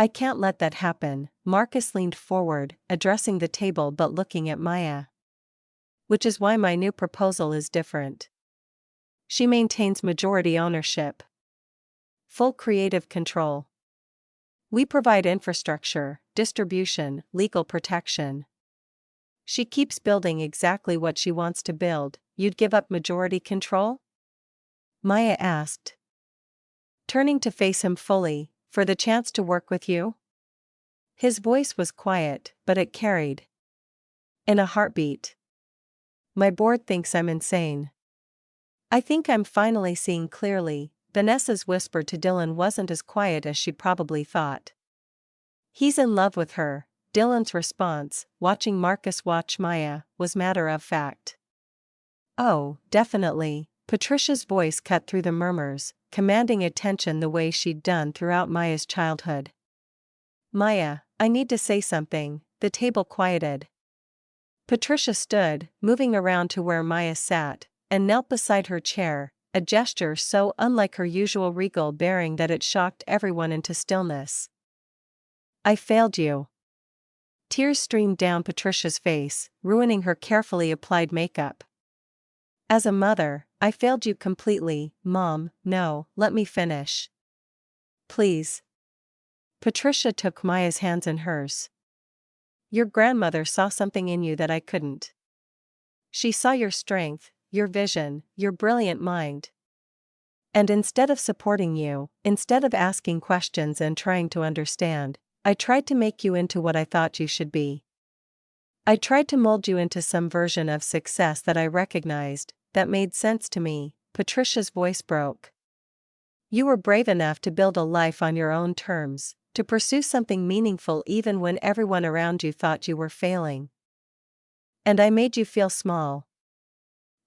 I can't let that happen. Marcus leaned forward, addressing the table but looking at Maya. Which is why my new proposal is different. She maintains majority ownership. Full creative control. We provide infrastructure, distribution, legal protection. She keeps building exactly what she wants to build. You'd give up majority control? Maya asked, turning to face him fully, for the chance to work with you? His voice was quiet, but it carried. In a heartbeat. My board thinks I'm insane. I think I'm finally seeing clearly. Vanessa's whisper to Dylan wasn't as quiet as she probably thought. He's in love with her. Dylan's response, watching Marcus watch Maya, was matter of fact. Oh, definitely. Patricia's voice cut through the murmurs, commanding attention the way she'd done throughout Maya's childhood. Maya, I need to say something. The table quieted. Patricia stood, moving around to where Maya sat, and knelt beside her chair, a gesture so unlike her usual regal bearing that it shocked everyone into stillness. I failed you. Tears streamed down Patricia's face, ruining her carefully applied makeup. As a mother, I failed you completely, Mom. No, let me finish. Please. Patricia took Maya's hands in hers. Your grandmother saw something in you that I couldn't. She saw your strength, your vision, your brilliant mind. And instead of supporting you, instead of asking questions and trying to understand, I tried to make you into what I thought you should be. I tried to mold you into some version of success that I recognized, that made sense to me. Patricia's voice broke. You were brave enough to build a life on your own terms, to pursue something meaningful even when everyone around you thought you were failing. And I made you feel small.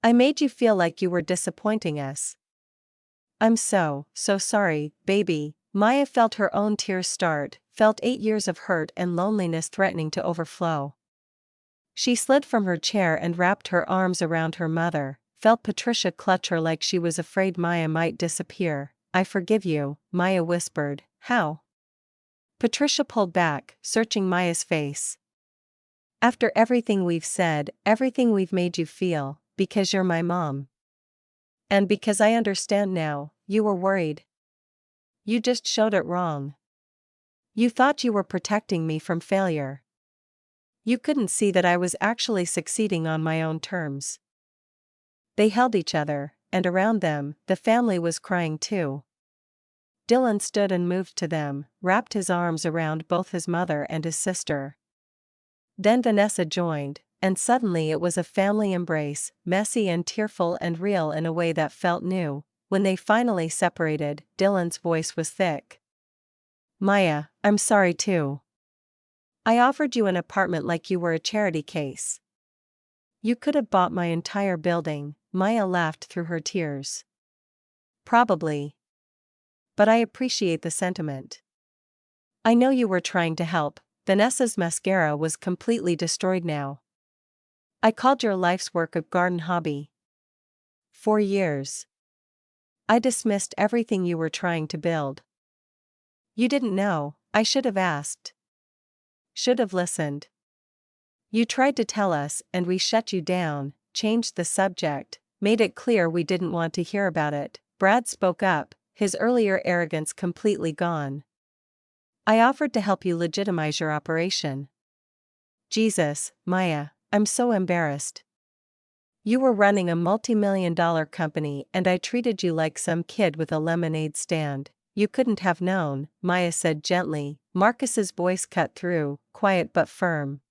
I made you feel like you were disappointing us. I'm so sorry, baby. Maya felt her own tears start, felt 8 years of hurt and loneliness threatening to overflow. She slid from her chair and wrapped her arms around her mother, felt Patricia clutch her like she was afraid Maya might disappear. I forgive you, Maya whispered. How? Patricia pulled back, searching Maya's face. After everything we've said, everything we've made you feel, because you're my mom. And because I understand now, you were worried. You just showed it wrong. You thought you were protecting me from failure. You couldn't see that I was actually succeeding on my own terms. They held each other, and around them, the family was crying too. Dylan stood and moved to them, wrapped his arms around both his mother and his sister. Then Vanessa joined, and suddenly it was a family embrace, messy and tearful and real in a way that felt new. When they finally separated, Dylan's voice was thick. Maya, I'm sorry too. I offered you an apartment like you were a charity case. You could have bought my entire building. Maya laughed through her tears. Probably. But I appreciate the sentiment. I know you were trying to help. Vanessa's mascara was completely destroyed now. I called your life's work a garden hobby. 4 years. I dismissed everything you were trying to build. You didn't know. I should have asked. Should have listened. You tried to tell us and we shut you down, changed the subject, made it clear we didn't want to hear about it. Brad spoke up, his earlier arrogance completely gone. I offered to help you legitimize your operation. Jesus, Maya, I'm so embarrassed. You were running a multi-million-dollar company and I treated you like some kid with a lemonade stand. You couldn't have known, Maya said gently. Marcus's voice cut through, quiet but firm.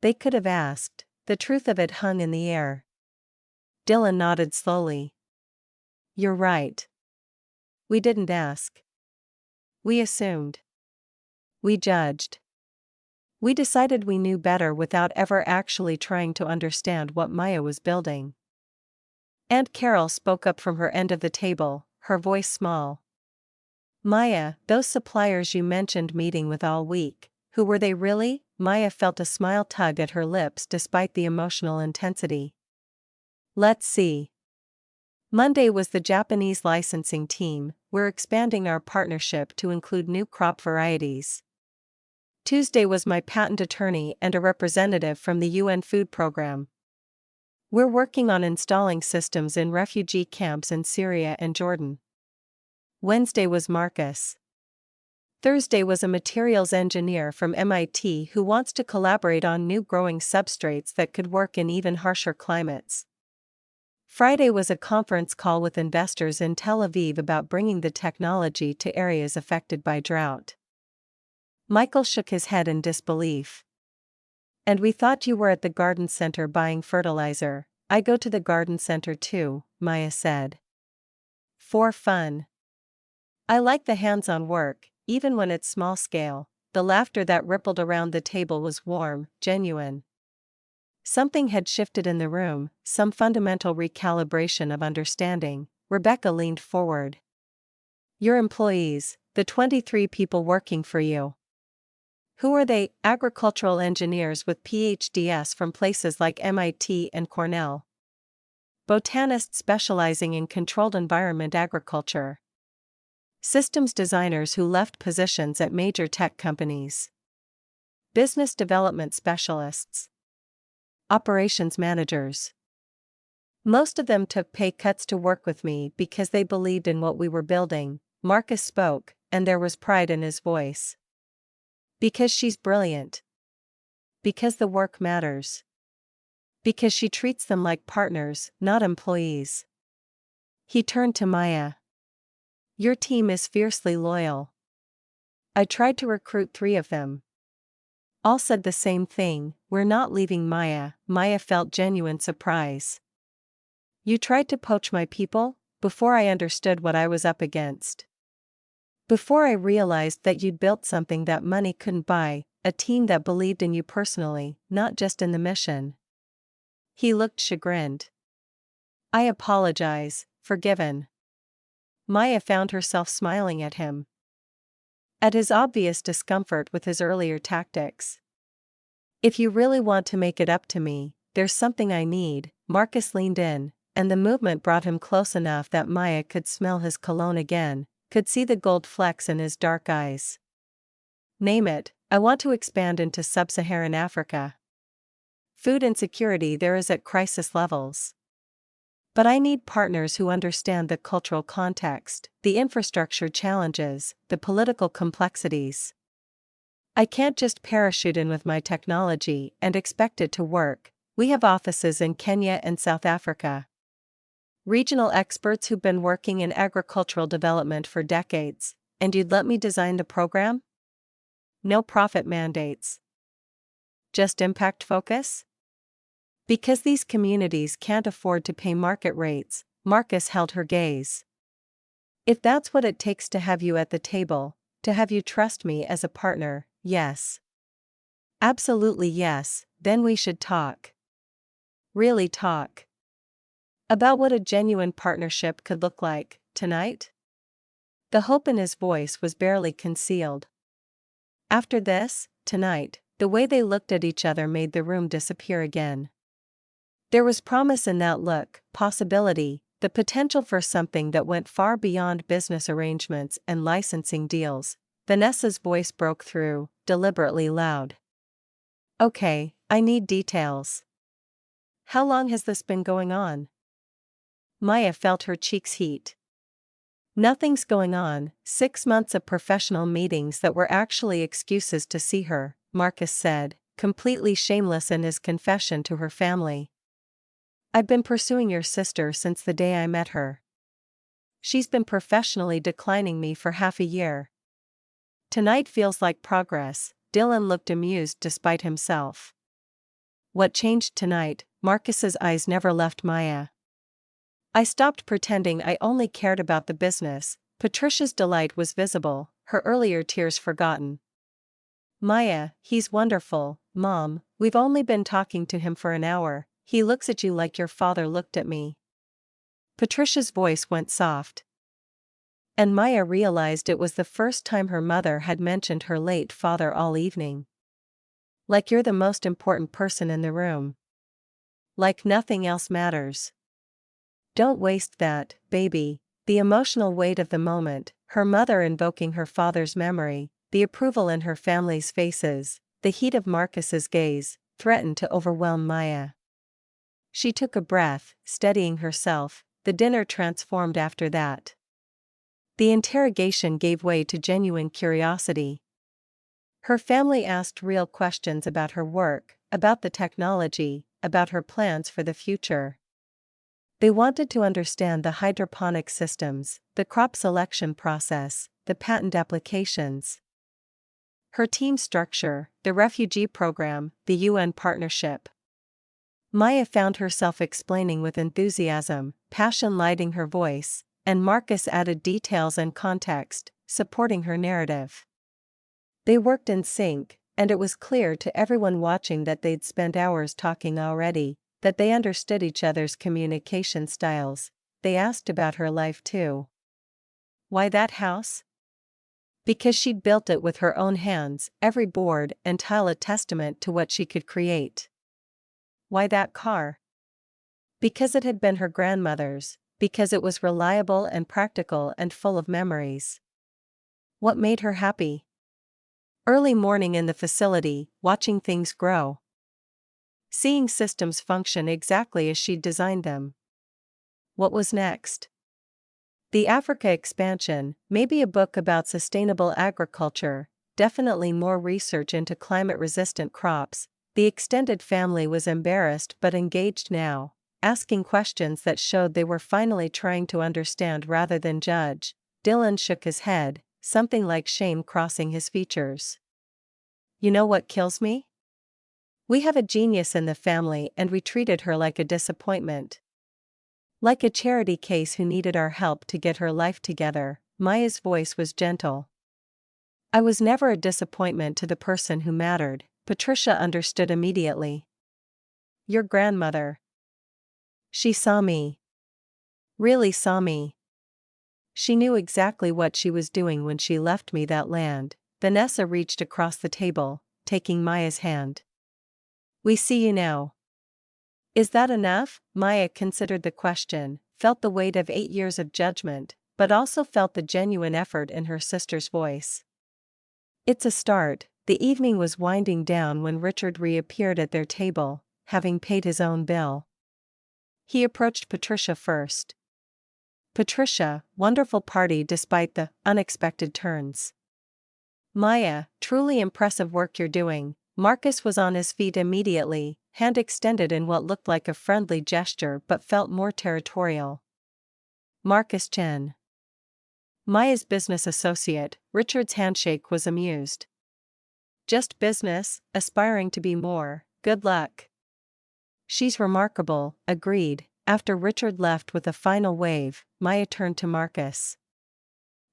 They could have asked. The truth of it hung in the air. Dylan nodded slowly. You're right. We didn't ask. We assumed. We judged. We decided we knew better without ever actually trying to understand what Maya was building. Aunt Carol spoke up from her end of the table, her voice small. Maya, those suppliers you mentioned meeting with all week, who were they really? Maya felt a smile tug at her lips despite the emotional intensity. Let's see. Monday was the Japanese licensing team. We're expanding our partnership to include new crop varieties. Tuesday was my patent attorney and a representative from the UN Food Program. We're working on installing systems in refugee camps in Syria and Jordan. Wednesday was Marcus. Thursday was a materials engineer from MIT who wants to collaborate on new growing substrates that could work in even harsher climates. Friday was a conference call with investors in Tel Aviv about bringing the technology to areas affected by drought. Michael shook his head in disbelief. And we thought you were at the garden center buying fertilizer. I go to the garden center too, Maya said. For fun. I like the hands-on work, even when it's small scale. The laughter that rippled around the table was warm, genuine. Something had shifted in the room, some fundamental recalibration of understanding. Rebecca leaned forward. Your employees, the 23 people working for you. Who are they? Agricultural engineers with PhDs from places like MIT and Cornell. Botanists specializing in controlled environment agriculture. Systems designers who left positions at major tech companies. Business development specialists. Operations managers. Most of them took pay cuts to work with me because they believed in what we were building. Marcus spoke, and there was pride in his voice. Because she's brilliant. Because the work matters. Because she treats them like partners, not employees. He turned to Maya. Your team is fiercely loyal. I tried to recruit 3 of them. All said the same thing, we're not leaving Maya. Maya felt genuine surprise. You tried to poach my people? Before I understood what I was up against. Before I realized that you'd built something that money couldn't buy, a team that believed in you personally, not just in the mission. He looked chagrined. I apologize, forgiven. Maya found herself smiling at him. At his obvious discomfort with his earlier tactics. If you really want to make it up to me, there's something I need. Marcus leaned in, and the movement brought him close enough that Maya could smell his cologne again, could see the gold flecks in his dark eyes. Name it. I want to expand into sub-Saharan Africa. Food insecurity there is at crisis levels. But I need partners who understand the cultural context, the infrastructure challenges, the political complexities. I can't just parachute in with my technology and expect it to work. We have offices in Kenya and South Africa. Regional experts who've been working in agricultural development for decades, and you'd let me design the program? No profit mandates. Just impact focus? Because these communities can't afford to pay market rates, Marcus held her gaze. If that's what it takes to have you at the table, to have you trust me as a partner, yes. Absolutely yes, then we should talk. Really talk. About what a genuine partnership could look like, tonight? The hope in his voice was barely concealed. After this, tonight, the way they looked at each other made the room disappear again. There was promise in that look, possibility, the potential for something that went far beyond business arrangements and licensing deals. Vanessa's voice broke through, deliberately loud. Okay, I need details. How long has this been going on? Maya felt her cheeks heat. Nothing's going on, 6 months of professional meetings that were actually excuses to see her, Marcus said, completely shameless in his confession to her family. I've been pursuing your sister since the day I met her. She's been professionally declining me for half a year. Tonight feels like progress. Dylan looked amused despite himself. What changed tonight? Marcus's eyes never left Maya. I stopped pretending I only cared about the business. Patricia's delight was visible, her earlier tears forgotten. Maya, he's wonderful, Mom, we've only been talking to him for an hour, he looks at you like your father looked at me. Patricia's voice went soft. And Maya realized it was the first time her mother had mentioned her late father all evening. Like you're the most important person in the room. Like nothing else matters. Don't waste that, baby. The emotional weight of the moment, her mother invoking her father's memory, the approval in her family's faces, the heat of Marcus's gaze, threatened to overwhelm Maya. She took a breath, steadying herself. The dinner transformed after that. The interrogation gave way to genuine curiosity. Her family asked real questions about her work, about the technology, about her plans for the future. They wanted to understand the hydroponic systems, the crop selection process, the patent applications, her team structure, the refugee program, the UN partnership. Maya found herself explaining with enthusiasm, passion lighting her voice, and Marcus added details and context, supporting her narrative. They worked in sync, and it was clear to everyone watching that they'd spent hours talking already, that they understood each other's communication styles. They asked about her life too. Why that house? Because she'd built it with her own hands, every board and tile a testament to what she could create. Why that car? Because it had been her grandmother's, because it was reliable and practical and full of memories. What made her happy? Early morning in the facility, watching things grow. Seeing systems function exactly as she'd designed them. What was next? The Africa expansion, maybe a book about sustainable agriculture, definitely more research into climate-resistant crops. The extended family was embarrassed but engaged now, asking questions that showed they were finally trying to understand rather than judge. Dylan shook his head, something like shame crossing his features. You know what kills me? We have a genius in the family and we treated her like a disappointment. Like a charity case who needed our help to get her life together. Maya's voice was gentle. I was never a disappointment to the person who mattered. Patricia understood immediately. Your grandmother. She saw me. Really saw me. She knew exactly what she was doing when she left me that land. Vanessa reached across the table, taking Maya's hand. We see you now. Is that enough? Maya considered the question, felt the weight of 8 years of judgment, but also felt the genuine effort in her sister's voice. It's a start. The evening was winding down when Richard reappeared at their table, having paid his own bill. He approached Patricia first. Patricia, wonderful party despite the unexpected turns. Maya, truly impressive work you're doing. Marcus was on his feet immediately, hand extended in what looked like a friendly gesture but felt more territorial. Marcus Chen. Maya's business associate. Richard's handshake was amused. Just business, aspiring to be more. Good luck. She's remarkable, agreed. After Richard left with a final wave, Maya turned to Marcus.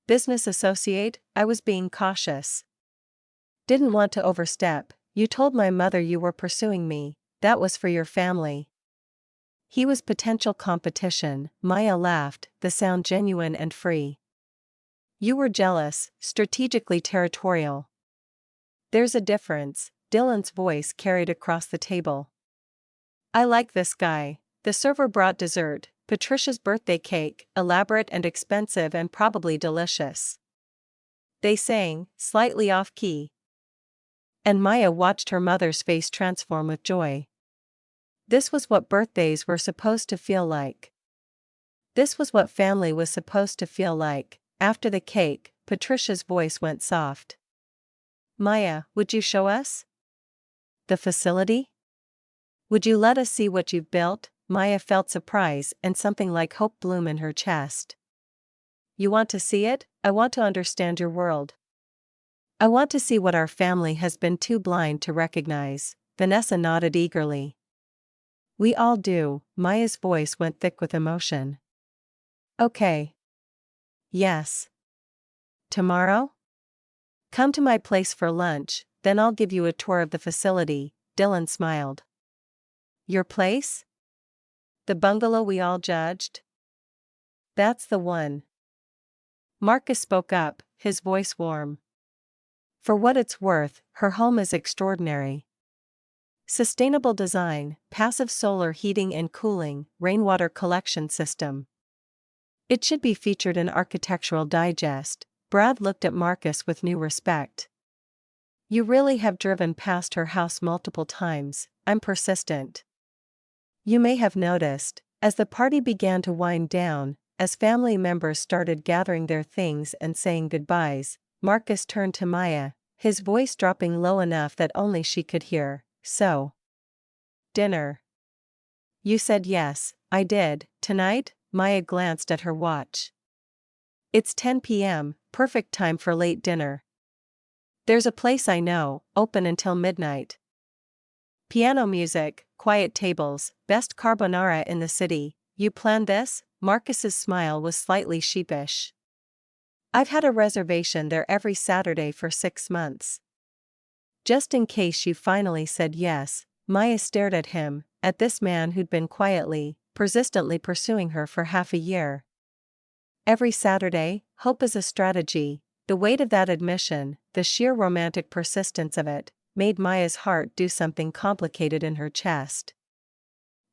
Business associate, I was being cautious. Didn't want to overstep. You told my mother you were pursuing me. That was for your family. He was potential competition. Maya laughed, the sound genuine and free. You were jealous, strategically territorial. There's a difference. Dylan's voice carried across the table. I like this guy. The server brought dessert, Patricia's birthday cake, elaborate and expensive and probably delicious. They sang, slightly off-key. And Maya watched her mother's face transform with joy. This was what birthdays were supposed to feel like. This was what family was supposed to feel like. After the cake, Patricia's voice went soft. Maya, would you show us the facility? Would you let us see what you've built? Maya felt surprise and something like hope bloom in her chest. You want to see it? I want to understand your world. I want to see what our family has been too blind to recognize. Vanessa nodded eagerly. We all do. Maya's voice went thick with emotion. Okay. Yes. Tomorrow? Come to my place for lunch, then I'll give you a tour of the facility. Dylan smiled. Your place? The bungalow we all judged? That's the one. Marcus spoke up, his voice warm. For what it's worth, her home is extraordinary. Sustainable design, passive solar heating and cooling, rainwater collection system. It should be featured in Architectural Digest. Brad looked at Marcus with new respect. You really have driven past her house multiple times. I'm persistent. You may have noticed, as the party began to wind down, as family members started gathering their things and saying goodbyes, Marcus turned to Maya, his voice dropping low enough that only she could hear. So, dinner. You said yes, I did. Tonight? Maya glanced at her watch. It's 10 p.m., perfect time for late dinner. There's a place I know, open until midnight. Piano music, quiet tables, best carbonara in the city. You planned this? Marcus's smile was slightly sheepish. I've had a reservation there every Saturday for 6 months. Just in case you finally said yes, Maya stared at him, at this man who'd been quietly, persistently pursuing her for half a year. Every Saturday, hope is a strategy. The weight of that admission, the sheer romantic persistence of it, made Maya's heart do something complicated in her chest.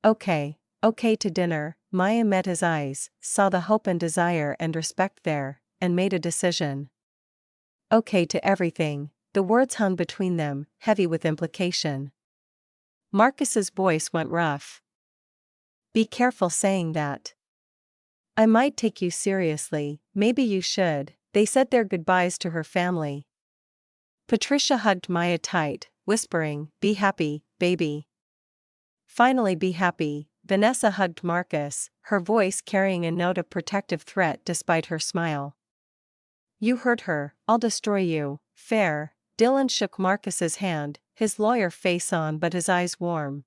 Okay to dinner. Maya met his eyes, saw the hope and desire and respect there, and made a decision. Okay to everything. The words hung between them, heavy with implication. Marcus's voice went rough. Be careful saying that. I might take you seriously, maybe you should. They said their goodbyes to her family. Patricia hugged Maya tight, whispering, be happy, baby. Finally be happy. Vanessa hugged Marcus, her voice carrying a note of protective threat despite her smile. You hurt her, I'll destroy you. Fair. Dylan shook Marcus's hand, his lawyer face on but his eyes warm.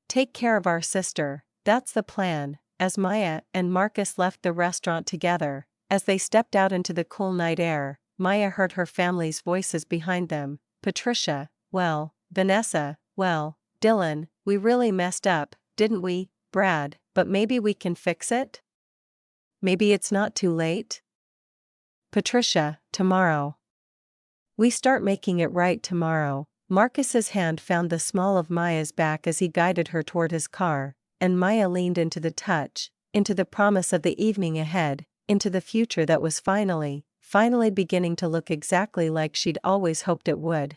Take care of our sister, that's the plan. As Maya and Marcus left the restaurant together, as they stepped out into the cool night air, Maya heard her family's voices behind them. Patricia, well, Vanessa, well, Dylan, we really messed up, didn't we, Brad, but maybe we can fix it? Maybe it's not too late? Patricia, tomorrow. We start making it right tomorrow. Marcus's hand found the small of Maya's back as he guided her toward his car, and Maya leaned into the touch, into the promise of the evening ahead, into the future that was finally beginning to look exactly like she'd always hoped it would.